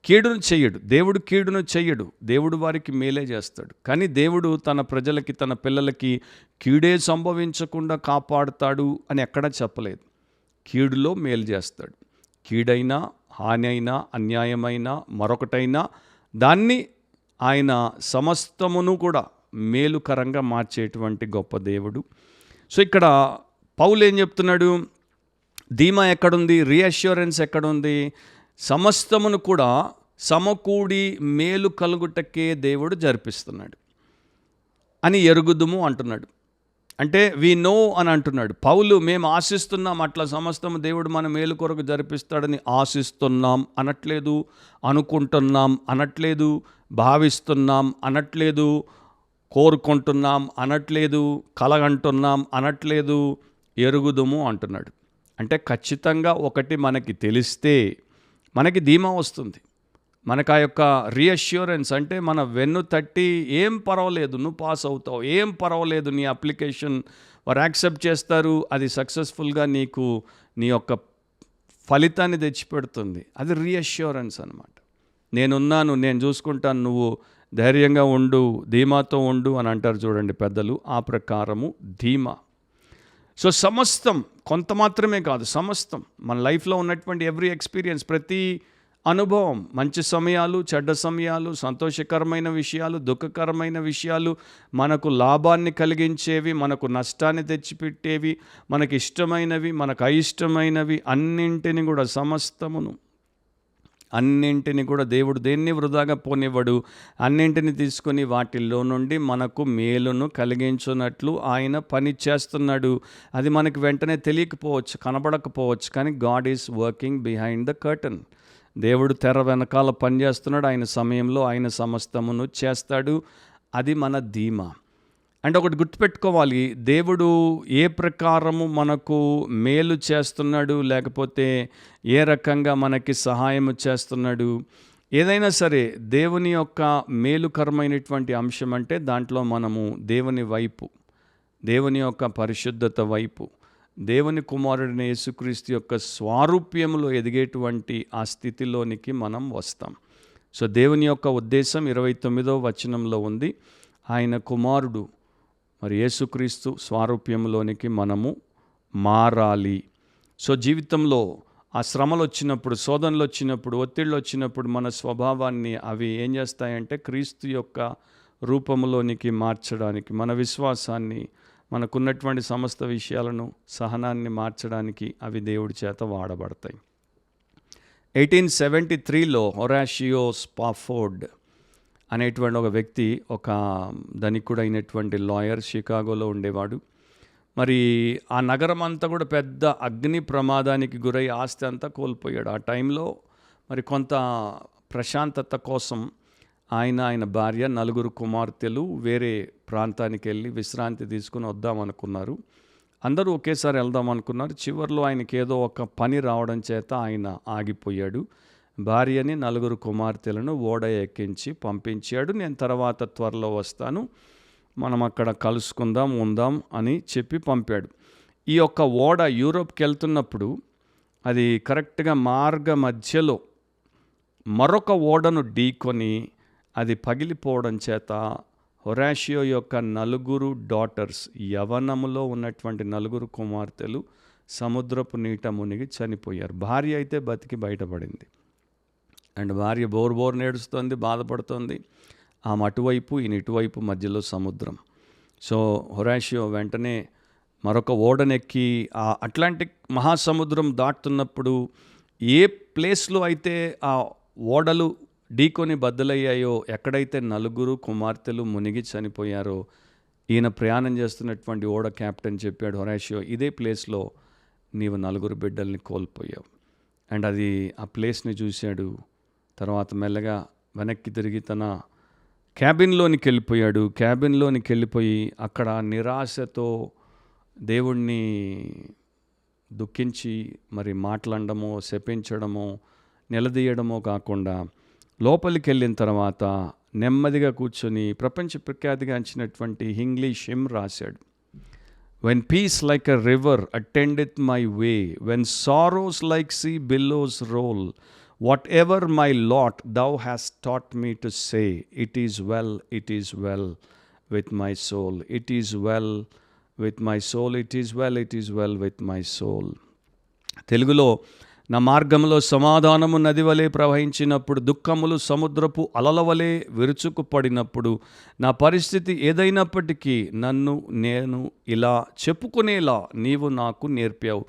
కీడును చెయ్యడు. దేవుడు కీడును చెయ్యడు. దేవుడు వారికి మేలే చేస్తాడు. కానీ దేవుడు తన ప్రజలకి, తన పిల్లలకి కీడే సంభవించకుండా కాపాడుతాడు అని ఎక్కడా చెప్పలేదు. కీడులో మేలు చేస్తాడు. కీడైనా, హాని అయినా, అన్యాయమైనా, మరొకటైనా దాన్ని ఆయన సమస్తమును కూడా మేలుకరంగా మార్చేటువంటి గొప్ప దేవుడు. సో ఇక్కడ పౌలు ఏం చెప్తున్నాడు? ధీమా ఎక్కడుంది? రీఅష్యూరెన్స్ ఎక్కడుంది? సమస్తమును కూడా సమకూడి మేలు కలుగుటకే దేవుడు జరిపిస్తున్నాడు అని ఎరుగుదుము అంటున్నాడు. అంటే వి నో అని అంటున్నాడు పౌలు. మేము ఆశిస్తున్నాం అట్లా సమస్తము దేవుడు మన మేలు కొరకు జరిపిస్తాడని ఆశిస్తున్నాం అనట్లేదు, అనుకుంటున్నాం అనట్లేదు, భావిస్తున్నాం అనట్లేదు, కోరుకుంటున్నాం అనట్లేదు, కలగంటున్నాం అనట్లేదు, ఎరుగుదుము అంటున్నాడు. అంటే ఖచ్చితంగా ఒకటి మనకి తెలిస్తే మనకి ధీమా వస్తుంది. మనకు ఆ యొక్క రీఅష్యూరెన్స్ అంటే మన వెన్ను తట్టి ఏం పర్వాలేదు, నువ్వు పాస్ అవుతావు, ఏం పర్వాలేదు, నీ అప్లికేషన్ వారు యాక్సెప్ట్ చేస్తారు, అది సక్సెస్ఫుల్గా నీకు నీ యొక్క ఫలితాన్ని తెచ్చిపెడుతుంది. అది రీఅష్యూరెన్స్ అన్నమాట. నేనున్నాను, నేను చూసుకుంటాను, నువ్వు ధైర్యంగా ఉండు, ధీమాతో ఉండు అని అంటారు చూడండి పెద్దలు. ఆ ప్రకారము ధీమా. సో సమస్తం, కొంత మాత్రమే కాదు, సమస్తం మన లైఫ్లో ఉన్నటువంటి ఎవ్రీ ఎక్స్పీరియన్స్, ప్రతి అనుభవం, మంచి సమయాలు, చెడ్డ సమయాలు, సంతోషకరమైన విషయాలు, దుఃఖకరమైన విషయాలు, మనకు లాభాన్ని కలిగించేవి, మనకు నష్టాన్ని తెచ్చిపెట్టేవి, మనకి ఇష్టమైనవి, మనకు అయిష్టమైనవి, అన్నింటిని కూడా, సమస్తమును, అన్నింటిని కూడా దేవుడు దేన్ని వృధాగా పోనివ్వడు. అన్నింటిని తీసుకొని వాటిల్లో నుండి మనకు మేలును కలిగించున్నట్లు ఆయన పని చేస్తున్నాడు. అది మనకు వెంటనే తెలియకపోవచ్చు, కనబడకపోవచ్చు, కానీ God is working behind the curtain. దేవుడు తెర వెనకాల పనిచేస్తున్నాడు, ఆయన సమయంలో ఆయన సమస్తమును చేస్తాడు. అది మన ధీమా. అంటే ఒకటి గుర్తుపెట్టుకోవాలి, దేవుడు ఏ ప్రకారము మనకు మేలు చేస్తున్నాడు, లేకపోతే ఏ రకంగా మనకి సహాయము చేస్తున్నాడు, ఏదైనా సరే దేవుని యొక్క మేలుకరమైనటువంటి అంశం అంటే దాంట్లో మనము దేవుని వైపు, దేవుని యొక్క పరిశుద్ధత వైపు, దేవుని కుమారుడైన యేసుక్రీస్తు యొక్క స్వారూప్యములో ఎదిగేటువంటి ఆ స్థితిలోనికి మనం వస్తాం. సో దేవుని యొక్క ఉద్దేశం 29వ వచనంలో ఉంది. ఆయన కుమారుడు మరి యేసుక్రీస్తు స్వారూప్యంలోనికి మనము మారాలి. సో జీవితంలో ఆ శ్రమలు వచ్చినప్పుడు, శోధనలు వచ్చినప్పుడు, ఒత్తిళ్ళు వచ్చినప్పుడు మన స్వభావాన్ని అవి ఏం చేస్తాయంటే క్రీస్తు యొక్క రూపంలోనికి మార్చడానికి, మన విశ్వాసాన్ని, మనకున్నటువంటి సమస్త విషయాలను, సహనాన్ని మార్చడానికి అవి దేవుడి చేత వాడబడతాయి. 1873లో హొరాషియో స్పాఫోర్డ్ అనేటువంటి ఒక వ్యక్తి, ఒక ధనికుడైనటువంటి లాయర్, షికాగోలో ఉండేవాడు. మరి ఆ నగరం అంతా కూడా పెద్ద అగ్ని ప్రమాదానికి గురై ఆస్తి అంతా కోల్పోయాడు. ఆ టైంలో మరి కొంత ప్రశాంతత కోసం ఆయన భార్య, 4 కుమార్తెలు వేరే ప్రాంతానికి వెళ్ళి విశ్రాంతి తీసుకుని వద్దామనుకున్నారు. అందరూ ఒకేసారి వెళ్దాం అనుకున్నారు. చివరిలో ఆయనకి ఏదో ఒక పని రావడం చేత ఆయన ఆగిపోయాడు. భార్యని, 4 కుమార్తెలను ఓడ ఎక్కించి పంపించాడు. నేను తర్వాత త్వరలో వస్తాను, మనం అక్కడ కలుసుకుందాం, ఉందాం అని చెప్పి పంపాడు. ఈ యొక్క ఓడ యూరోప్కి వెళ్తున్నప్పుడు అది కరెక్ట్గా మార్గ మధ్యలో మరొక ఓడను ఢీకొని అది పగిలిపోవడం చేత హొరాషియో యొక్క 4 డాటర్స్, యవనములో ఉన్నటువంటి 4 కుమార్తెలు సముద్రపు నీట మునిగి చనిపోయారు. భార్య అయితే బతికి బయటపడింది. అండ్ భార్య బోర్ నేడుస్తుంది, బాధపడుతుంది. ఆమె అటువైపు, ఈయన ఇటువైపు, మధ్యలో సముద్రం. సో హొరాషియో వెంటనే మరొక ఓడనెక్కి ఆ అట్లాంటిక్ మహాసముద్రం దాటుతున్నప్పుడు ఏ ప్లేస్లో అయితే ఆ ఓడలు ఢీకొని బద్దలయ్యాయో, ఎక్కడైతే 4 కుమార్తెలు మునిగి చనిపోయారో, ఈయన ప్రయాణం చేస్తున్నటువంటి ఓడ కెప్టెన్ చెప్పాడు, హొరాషియో, ఇదే ప్లేస్లో నీవు 4 బిడ్డల్ని కోల్పోయావు. అండ్ అది ఆ ప్లేస్ని చూశాడు. తర్వాత మెల్లగా వెనక్కి తిరిగి తన క్యాబిన్లోనికి వెళ్ళిపోయాడు. క్యాబిన్లోనికి వెళ్ళిపోయి అక్కడ నిరాశతో దేవుణ్ణి దుఃఖించి మరి మాట్లాడడమో, శపించడమో, నిలదీయడమో కాకుండా లోపలికి వెళ్ళిన తర్వాత నెమ్మదిగా కూర్చొని ప్రపంచ ప్రఖ్యాతిగాంచినటువంటి ఇంగ్లీష్ హిమ్ రాశాడు. When peace like a river attendeth my way, when sorrows like sea billows roll, whatever my lot thou hast taught me to say, it is well with my soul, it is well with my soul, it is well with my soul. తెలుగులో, నా మార్గంలో సమాధానము నది వలె ప్రవహించినప్పుడు, దుఃఖములు సముద్రపు అలల వలె విరుచుకుపడినప్పుడు, నా పరిస్థితి ఏదైనప్పటికీ నన్ను నేను ఇలా చెప్పుకునేలా నీవు నాకు నేర్పావు.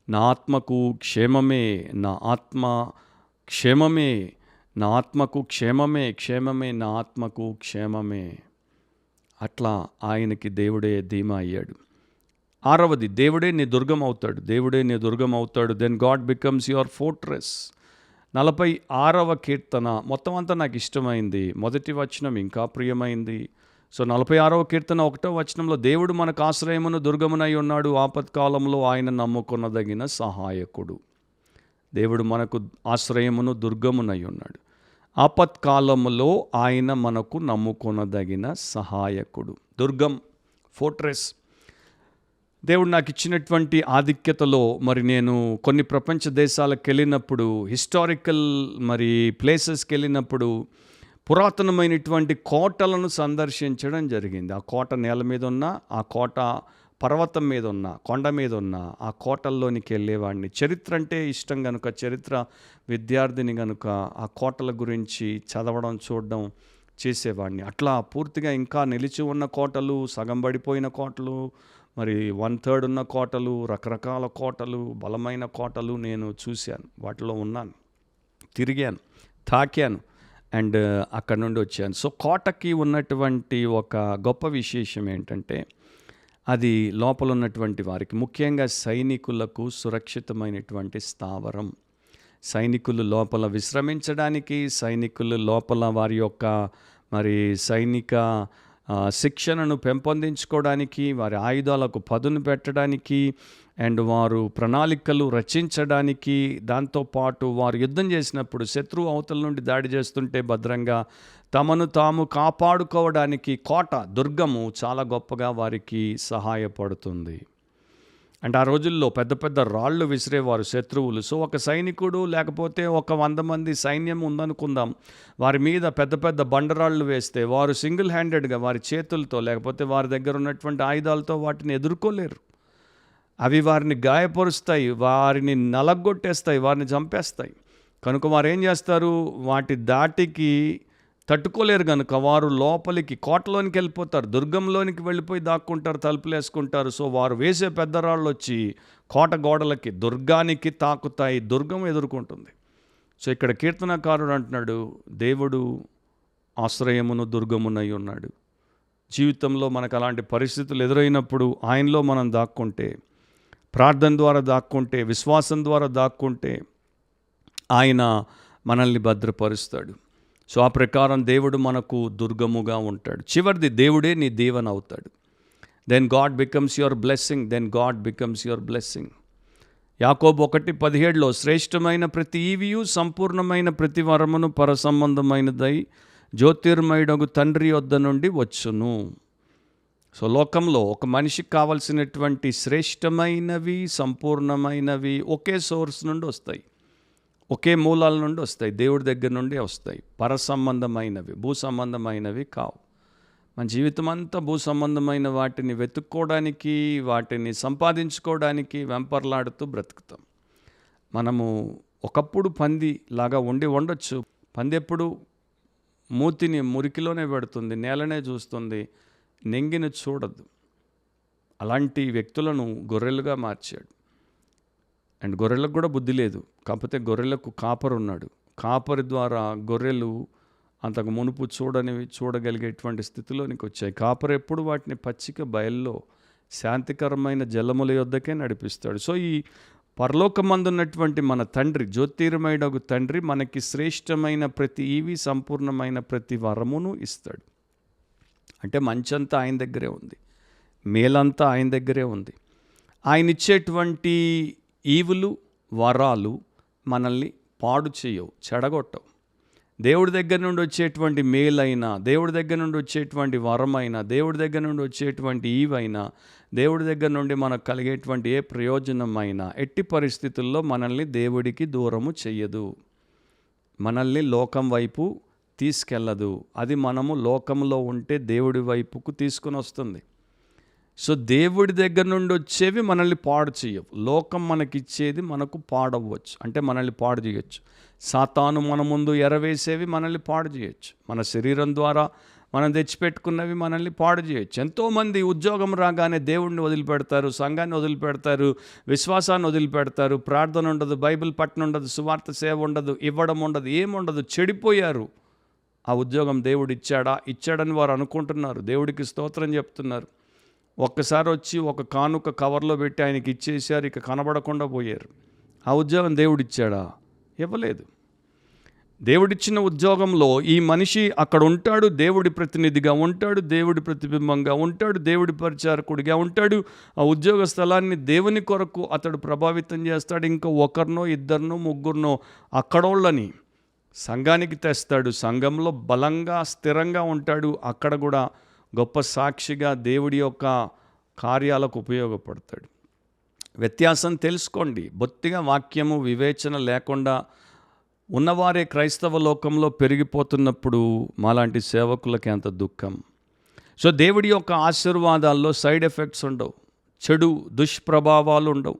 నా ఆత్మకు క్షేమమే, నా ఆత్మ క్షేమమే, నా ఆత్మకు క్షేమమే, క్షేమమే, నా ఆత్మకు క్షేమమే. అట్లా ఆయనకి దేవుడే ధీమా అయ్యాడు. 6వది, దేవుడే నీ దుర్గం అవుతాడు. దేవుడే నీ దుర్గం అవుతాడు. Then God becomes your fortress. 46వ కీర్తన మొత్తం అంతా నాకు ఇష్టమైంది. మొదటి వచనం ఇంకా ప్రియమైంది. సో 46వ కీర్తన 1వ వచనంలో, దేవుడు మనకు ఆశ్రయమును దుర్గమునై ఉన్నాడు, ఆపత్కాలంలో ఆయన నమ్ముకొనదగిన సహాయకుడు. దేవుడు మనకు ఆశ్రయమును దుర్గమునై ఉన్నాడు, ఆపత్కాలములో ఆయన మనకు నమ్ముకొనదగిన సహాయకుడు. దుర్గం, ఫోర్ట్రెస్. దేవుడు నాకు ఇచ్చినటువంటి ఆధిక్యతలో మరి నేను కొన్ని ప్రపంచ దేశాలకు వెళ్ళినప్పుడు, హిస్టారికల్ మరి ప్లేసెస్కి వెళ్ళినప్పుడు పురాతనమైనటువంటి కోటలను సందర్శించడం జరిగింది. ఆ కోట నేల మీద ఉన్న, ఆ కోట పర్వతం మీద ఉన్న, కొండ మీద ఉన్న ఆ కోటల్లోనికి వెళ్ళేవాడిని. చరిత్ర అంటే ఇష్టం కనుక, చరిత్ర విద్యార్థిని కనుక ఆ కోటల గురించి చదవడం, చూడడం చేసేవాడిని. అట్లా పూర్తిగా ఇంకా నిలిచి ఉన్న కోటలు, సగం పడిపోయిన కోటలు, మరి 1/3 ఉన్న కోటలు, రకరకాల కోటలు, బలమైన కోటలు నేను చూశాను. వాటిలో ఉన్నాను, తిరిగాను, తాకాను అండ్ అక్కడ నుండి వచ్చాను. సో కోటకి ఉన్నటువంటి ఒక గొప్ప విశేషం ఏంటంటే, అది లోపల ఉన్నటువంటి వారికి, ముఖ్యంగా సైనికులకు సురక్షితమైనటువంటి స్థావరం. సైనికులు లోపల విశ్రమించడానికి, సైనికులు లోపల వారి యొక్క మరి సైనిక శిక్షణను పెంపొందించుకోవడానికి, వారి ఆయుధాలకు పదును పెట్టడానికి, అండ్ వారు ప్రణాళికలు రచించడానికి, దాంతోపాటు వారు యుద్ధం చేసినప్పుడు శత్రువు అవతల నుండి దాడి చేస్తుంటే భద్రంగా తమను తాము కాపాడుకోవడానికి కోట, దుర్గము చాలా గొప్పగా వారికి సహాయపడుతుంది. అంటే ఆ రోజుల్లో పెద్ద పెద్ద రాళ్ళు విసిరేవారు శత్రువులు. సో ఒక సైనికుడు లేకపోతే ఒక 100 మంది సైన్యం ఉందనుకుందాం, వారి మీద పెద్ద పెద్ద బండరాళ్ళు వేస్తే వారు సింగిల్ హ్యాండెడ్గా వారి చేతులతో లేకపోతే వారి దగ్గర ఉన్నటువంటి ఆయుధాలతో వాటిని ఎదుర్కోలేరు. అవి వారిని గాయపరుస్తాయి, వారిని నలగొట్టేస్తాయి, వారిని చంపేస్తాయి. కనుక వారు ఏం చేస్తారు, వాటి దాటికి తట్టుకోలేరు కనుక వారు లోపలికి కోటలోనికి వెళ్ళిపోతారు, దుర్గంలోనికి వెళ్ళిపోయి దాక్కుంటారు, తలుపులు వేసుకుంటారు. సో వారు వేసే పెద్ద రాళ్ళు వచ్చి కోట గోడలకి, దుర్గానికి తాకుతాయి, దుర్గం ఎదుర్కొంటుంది. సో ఇక్కడ కీర్తనకారుడు అంటున్నాడు, దేవుడు ఆశ్రయమును దుర్గమునై ఉన్నాడు. జీవితంలో మనకు అలాంటి పరిస్థితులు ఎదురైనప్పుడు ఆయనలో మనం దాక్కుంటే, ప్రార్థన ద్వారా దాక్కుంటే, విశ్వాసం ద్వారా దాక్కుంటే ఆయన మనల్ని భద్రపరుస్తాడు. సో ఆ ప్రకారం దేవుడు మనకు దుర్గముగా ఉంటాడు. చివరిది, దేవుడే నీ దీవెన అవుతాడు. Then God becomes your blessing, then God becomes your blessing. యాకోబు 1:17 శ్రేష్టమైన ప్రతి ఈవియు సంపూర్ణమైన ప్రతి వరమును పరసంబంధమైనదై జ్యోతిర్మయుడగు తండ్రి యొద్ద నుండి వచ్చును. సో లోకంలో ఒక మనిషికి కావలసినటువంటి శ్రేష్టమైనవి, సంపూర్ణమైనవి ఒకే సోర్స్ నుండి వస్తాయి, ఒకే మూలాల నుండి వస్తాయి, దేవుడి దగ్గర నుండి వస్తాయి. పరసంబంధమైనవి, భూ సంబంధమైనవి కావు. మన జీవితం అంతా భూ సంబంధమైన వాటిని వెతుక్కోవడానికి, వాటిని సంపాదించుకోవడానికి వెంపర్లాడుతూ బ్రతుకుతాం. మనము ఒకప్పుడు పంది లాగా ఉండొచ్చు. పంది ఎప్పుడు మూతిని మురికిలోనే పెడుతుంది, నేలనే చూస్తుంది, నెంగిని చూడదు. అలాంటి వ్యక్తులను గొర్రెలుగా మార్చాడు. అండ్ గొర్రెలకు కూడా బుద్ధి లేదు, కాకపోతే గొర్రెలకు కాపరు ఉన్నాడు. కాపరి ద్వారా గొర్రెలు అంతకు మునుపు చూడగలిగేటువంటి స్థితిలోనికి వచ్చాయి. కాపరి ఎప్పుడు వాటిని పచ్చిక బయల్లో శాంతికరమైన జలముల యొద్దకే నడిపిస్తాడు. సో ఈ పరలోకమందున్నటువంటి మన తండ్రి, జ్యోతిర్మయుడగు తండ్రి మనకి శ్రేష్టమైన ప్రతి ఈవి, సంపూర్ణమైన ప్రతి వరమును ఇస్తాడు. అంటే మంచంతా ఆయన దగ్గరే ఉంది, మేలంతా ఆయన దగ్గరే ఉంది. ఆయన ఇచ్చేటువంటి ఈవులు, వరాలు మనల్ని పాడు చేయవు, చెడగొట్టవు. దేవుడి దగ్గర నుండి వచ్చేటువంటి మేలైనా, దేవుడి దగ్గర నుండి వచ్చేటువంటి వరమైనా, దేవుడి దగ్గర నుండి వచ్చేటువంటి ఈవైనా, దేవుడి దగ్గర నుండి మనకు కలిగేటువంటి ఏ ప్రయోజనమైనా ఎట్టి పరిస్థితుల్లో మనల్ని దేవుడికి దూరము చెయ్యదు, మనల్ని లోకం వైపు తీసుకెళ్ళదు. అది మనము లోకంలో ఉంటే దేవుడి వైపుకు తీసుకుని వస్తుంది. సో దేవుడి దగ్గర నుండి వచ్చేవి మనల్ని పాడు చేయవు. లోకం మనకిచ్చేది మనకు పాడవచ్చు, అంటే మనల్ని పాడు చేయొచ్చు. సాతాను మన ముందు ఎరవేసేవి మనల్ని పాడు చేయొచ్చు. మన శరీరం ద్వారా మనం తెచ్చిపెట్టుకున్నవి మనల్ని పాడు చేయొచ్చు. ఎంతోమంది ఉద్యోగం రాగానే దేవుడిని వదిలిపెడతారు, సంఘాన్ని వదిలిపెడతారు, విశ్వాసాన్ని వదిలిపెడతారు, ప్రార్థన ఉండదు, బైబిల్ పట్టణ ఉండదు, సువార్త సేవ ఉండదు, ఇవ్వడం ఉండదు, ఏముండదు, చెడిపోయారు. ఆ ఉద్యోగం దేవుడు ఇచ్చాడని వారు అనుకుంటున్నారు, దేవుడికి స్తోత్రం చెప్తున్నారు. ఒక్కసారి వచ్చి ఒక కానుక కవర్లో పెట్టి ఆయనకి ఇచ్చేసారు, ఇక కనబడకుండా పోయారు. ఆ ఉద్యోగం దేవుడిచ్చాడా? ఇవ్వలేదు. దేవుడిచ్చిన ఉద్యోగంలో ఈ మనిషి అక్కడ ఉంటాడు, దేవుడి ప్రతినిధిగా ఉంటాడు, దేవుడి ప్రతిబింబంగా ఉంటాడు, దేవుడి పరిచారకుడిగా ఉంటాడు. ఆ ఉద్యోగ స్థలాన్ని దేవుని కొరకు అతడు ప్రభావితం చేస్తాడు. ఇంకా ఒకరినో, ఇద్దరినో, ముగ్గురినో అక్కడోళ్ళని సంఘానికి తెస్తాడు. సంఘంలో బలంగా, స్థిరంగా ఉంటాడు. అక్కడ కూడా గొప్ప సాక్షిగా దేవుడి యొక్క కార్యాలకు ఉపయోగపడతాడు. వ్యత్యాసం తెలుసుకోండి. బొత్తిగా వాక్యము, వివేచన లేకుండా ఉన్నవారే క్రైస్తవ లోకంలో పెరిగిపోతున్నప్పుడు మాలాంటి సేవకులకి ఎంత దుఃఖం. సో దేవుడి యొక్క ఆశీర్వాదాల్లో సైడ్ ఎఫెక్ట్స్ ఉండవు, చెడు దుష్ప్రభావాలు ఉండవు.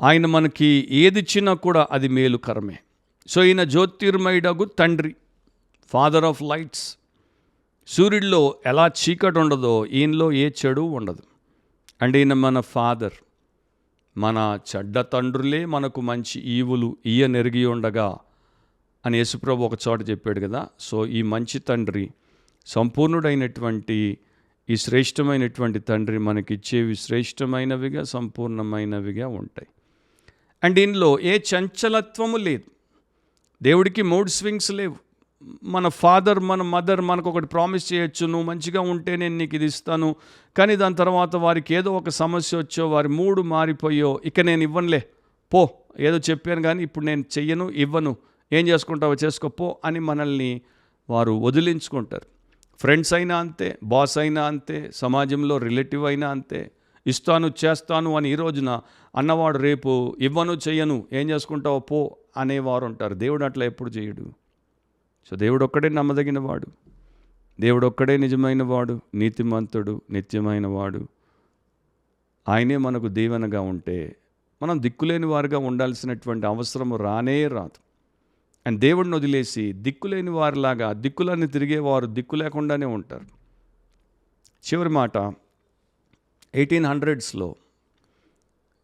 ఆయన మనకి ఏదిచ్చినా కూడా అది మేలుకరమే. సో ఈయన జ్యోతిర్మయుడగు తండ్రి, ఫాదర్ ఆఫ్ లైట్స్. సూర్యుడిలో ఎలా చీకటి ఉండదో ఈయనలో ఏ చెడు ఉండదు. అండ్ ఈయన మన ఫాదర్. మన చెడ్డ తండ్రులే మనకు మంచి ఈవులు నెరిగి ఉండగా అని యేసుప్రభు ఒక చోట చెప్పాడు కదా. సో ఈ మంచి తండ్రి, సంపూర్ణుడైనటువంటి ఈ శ్రేష్టమైనటువంటి తండ్రి మనకిచ్చేవి శ్రేష్టమైనవిగా, సంపూర్ణమైనవిగా ఉంటాయి. అండ్ దీనిలో ఏ చంచలత్వము లేదు. దేవుడికి మూడ్ స్వింగ్స్ లేవు. మన ఫాదర్, మన మదర్ మనకు ఒకటి ప్రామిస్ చేయొచ్చు, నువ్వు మంచిగా ఉంటే నేను నీకు ఇది ఇస్తాను, కానీ దాని తర్వాత వారికి ఏదో ఒక సమస్య వచ్చో, వారి మూడు మారిపోయో, ఇక నేను ఇవ్వనులే పో, ఏదో చెప్పాను కానీ ఇప్పుడు నేను చెయ్యను, ఇవ్వను, ఏం చేసుకుంటావో చేసుకోపో అని మనల్ని వారు వదిలించుకుంటారు. ఫ్రెండ్స్ అయినా అంతే, బాస్ అయినా అంతే, సమాజంలో రిలేటివ్ అయినా అంతే. ఇస్తాను చేస్తాను అని ఈ రోజున అన్నవాడు రేపు ఇవ్వను చెయ్యను, ఏం చేసుకుంటావో పో అనేవారు ఉంటారు. దేవుడు అట్లా ఎప్పుడు చేయడు. సో దేవుడు ఒక్కడే నమ్మదగిన వాడు, దేవుడు ఒక్కడే నిజమైన వాడు, నీతిమంతుడు, నిత్యమైన వాడు. ఆయనే మనకు దీవెనగా ఉంటే మనం దిక్కులేని వారుగా ఉండాల్సినటువంటి అవసరము రానే రాదు. అండ్ దేవుడిని వదిలేసి దిక్కులేని వారిలాగా దిక్కులన్నీ తిరిగేవారు దిక్కు లేకుండానే ఉంటారు. చివరి మాట, 1800s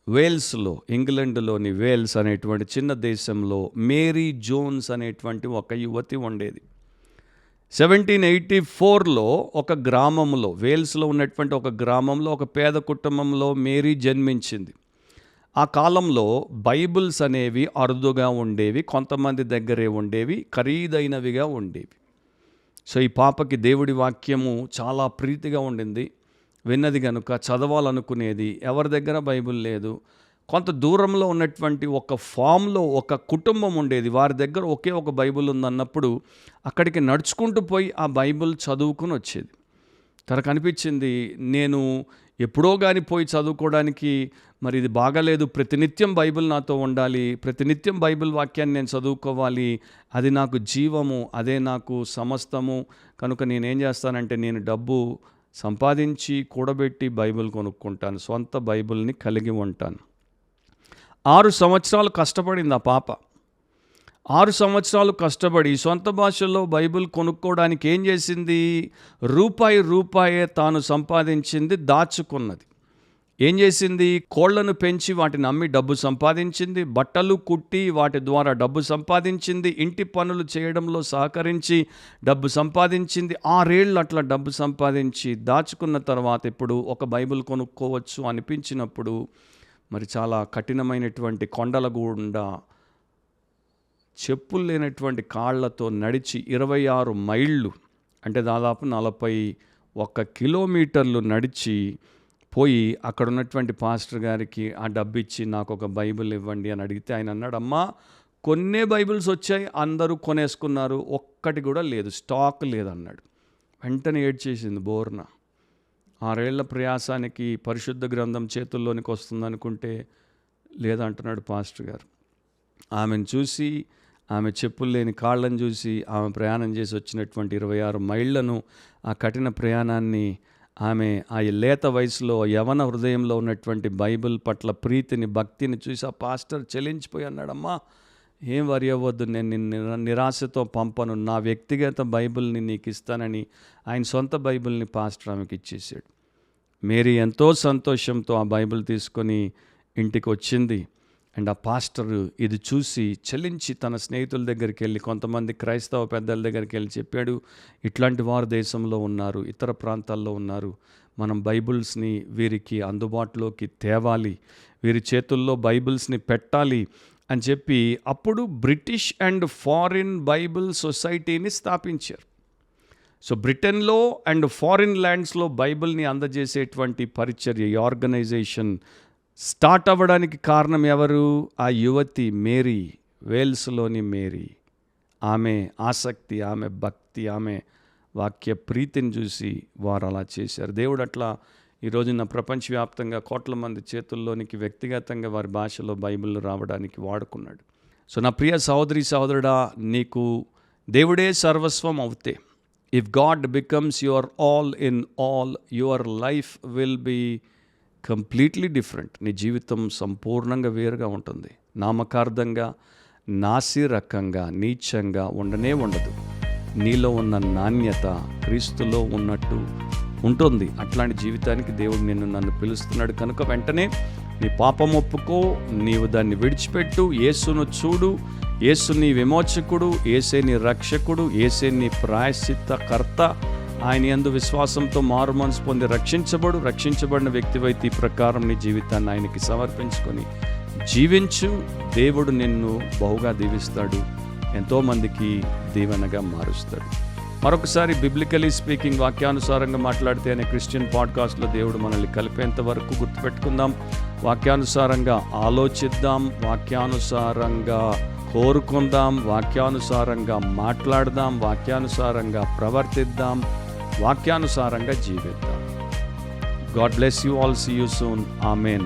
వేల్స్లో, ఇంగ్లాండ్లోని వేల్స్ అనేటువంటి చిన్న దేశంలో మేరీ జోన్స్ అనేటువంటి ఒక యువతి ఉండేది. 1784లో ఒక గ్రామంలో, వేల్స్లో ఉన్నటువంటి ఒక గ్రామంలో, ఒక పేద కుటుంబంలో మేరీ జన్మించింది. ఆ కాలంలో బైబిల్స్ అనేవి అరుదుగా ఉండేవి, కొంతమంది దగ్గరే ఉండేవి, ఖరీదైనవిగా ఉండేవి. సో ఈ పాపకి దేవుడి వాక్యము చాలా ప్రీతిగా ఉండింది. విన్నది కనుక చదవాలనుకునేది. ఎవరి దగ్గర బైబిల్ లేదు. కొంత దూరంలో ఉన్నటువంటి ఒక ఫామ్లో ఒక కుటుంబం ఉండేది, వారి దగ్గర ఒకే ఒక బైబిల్ ఉందన్నప్పుడు అక్కడికి నడుచుకుంటూ పోయి ఆ బైబిల్ చదువుకుని వచ్చేది. తనకు అనిపించింది, నేను ఎప్పుడో కానీ పోయి చదువుకోవడానికి మరి ఇది బాగాలేదు, ప్రతినిత్యం బైబిల్ నాతో ఉండాలి, ప్రతినిత్యం బైబిల్ వాక్యాన్ని నేను చదువుకోవాలి, అది నాకు జీవము, అదే నాకు సమస్తము. కనుక నేనేం చేస్తానంటే నేను డబ్బు సంపాదించి కూడబెట్టి బైబిల్ కొనుక్కుంటాను, సొంత బైబిల్ని కలిగి ఉంటాను. 6 సంవత్సరాలు కష్టపడింది ఆ పాప. 6 సంవత్సరాలు కష్టపడి సొంత భాషలో బైబిల్ కొనుక్కోవడానికి ఏం చేసింది? రూపాయే తాను సంపాదించింది దాచుకున్నది. ఏం చేసింది? కోళ్లను పెంచి వాటిని అమ్మి డబ్బు సంపాదించింది, బట్టలు కుట్టి వాటి ద్వారా డబ్బు సంపాదించింది, ఇంటి పనులు చేయడంలో సహకరించి డబ్బు సంపాదించింది. 6 ఏళ్ళు అట్లా డబ్బు సంపాదించి దాచుకున్న తర్వాత ఇప్పుడు ఒక బైబిల్ కొనుక్కోవచ్చు అనిపించినప్పుడు మరి చాలా కఠినమైనటువంటి కొండల గుండా చెప్పులు లేనటువంటి కాళ్లతో నడిచి 26 మైళ్ళు, అంటే దాదాపు 41 కిలోమీటర్లు నడిచి పోయి అక్కడ ఉన్నటువంటి పాస్టర్ గారికి ఆ డబ్బు ఇచ్చి నాకు ఒక బైబిల్ ఇవ్వండి అని అడిగితే ఆయన అన్నాడు, అమ్మా కొన్నే బైబిల్స్ వచ్చాయి, అందరూ కొనేసుకున్నారు, ఒక్కటి కూడా లేదు, స్టాక్ లేదన్నాడు. వెంటనే ఏడ్చేసింది బోర్న. 6 ఏళ్ల ప్రయాసానికి పరిశుద్ధ గ్రంథం చేతుల్లోనికి వస్తుందనుకుంటే లేదంటున్నాడు పాస్టర్ గారు. ఆమెను చూసి, ఆమె చెప్పులు లేని కాళ్ళను చూసి, ఆమె ప్రయాణం చేసి వచ్చినటువంటి 26 మైళ్ళను, ఆ కఠిన ప్రయాణాన్ని, ఆమె ఆ లేత వయసులో యవన హృదయంలో ఉన్నటువంటి బైబిల్ పట్ల ప్రీతిని, భక్తిని చూసి ఆ పాస్టర్ చెలించిపోయి అన్నాడమ్మా ఏం వరి అవ్వద్దు, నేను నిన్ను నిరాశతో పంపను, నా వ్యక్తిగత బైబిల్ని నీకు ఇస్తానని ఆయన సొంత బైబిల్ని పాస్టర్ ఆమెకి ఇచ్చేసాడు. మేరీ ఎంతో సంతోషంతో ఆ బైబిల్ తీసుకొని ఇంటికి వచ్చింది. అండ్ ఆ పాస్టర్ ఇది చూసి చలించి తన స్నేహితుల దగ్గరికి వెళ్ళి, కొంతమంది క్రైస్తవ పెద్దల దగ్గరికి వెళ్ళి చెప్పాడు, ఇట్లాంటి వారు దేశంలో ఉన్నారు, ఇతర ప్రాంతాల్లో ఉన్నారు, మనం బైబిల్స్ని వీరికి అందుబాటులోకి తేవాలి, వీరి చేతుల్లో బైబిల్స్ని పెట్టాలి అని చెప్పి అప్పుడు బ్రిటిష్ అండ్ ఫారిన్ బైబిల్ సొసైటీని స్థాపించారు. సో బ్రిటన్లో అండ్ ఫారిన్ ల్యాండ్స్లో బైబిల్ని అందజేసేటువంటి పరిచర్య, ఈ ఆర్గనైజేషన్ స్టార్ట్ అవ్వడానికి కారణం ఎవరు? ఆ యువతి మేరీ, వేల్స్లోని మేరీ. ఆమె ఆసక్తి, ఆమె భక్తి, ఆమె వాక్య ప్రీతిని చూసి వారు అలా చేశారు. దేవుడు అట్లా ఈరోజున ప్రపంచవ్యాప్తంగా కోట్ల మంది చేతుల్లోనికి వ్యక్తిగతంగా వారి భాషలో బైబిల్ రావడానికి వాడుకున్నాడు. సో నా ప్రియ సహోదరి సహోదరుడా, నీకు దేవుడే సర్వస్వం అవుతే, if God becomes your all in all, your life will be completely different. నీ జీవితం సంపూర్ణంగా వేరుగా ఉంటుంది. నామకార్థంగా, నాసిరకంగా, నీచంగా ఉండనే ఉండదు. నీలో ఉన్న నాణ్యత క్రీస్తులో ఉన్నట్టు ఉంటుంది. అట్లాంటి జీవితానికి దేవుడు నన్ను పిలుస్తున్నాడు. కనుక వెంటనే నీ పాపం ఒప్పుకో, నీవు దాన్ని విడిచిపెట్టు, యేసును చూడు. యేసు నీ విమోచకుడు, యేసే నీ రక్షకుడు, యేసే నీ ప్రాయశ్చిత్త కర్త. ఆయన యందు విశ్వాసంతో మారు మనసు పొంది రక్షించబడిన వ్యక్తివైతే ఈ ప్రకారం నీ జీవితాన్ని ఆయనకి సమర్పించుకొని జీవించు, దేవుడు నిన్ను బహుగా దీవిస్తాడు, ఎంతోమందికి దీవెనగా మారుస్తాడు. మరొకసారి బిబ్లికలీ స్పీకింగ్, వాక్యానుసారంగా మాట్లాడితే అనే క్రిస్టియన్ పాడ్కాస్ట్లో దేవుడు మనల్ని కలిపేంత వరకు గుర్తుపెట్టుకుందాం. వాక్యానుసారంగా ఆలోచిద్దాం, వాక్యానుసారంగా కోరుకుందాం, వాక్యానుసారంగా మాట్లాడదాం, వాక్యానుసారంగా ప్రవర్తిద్దాం, వాక్యానుసారంగా జీవిద్దాం. God bless you all. See you soon. Amen.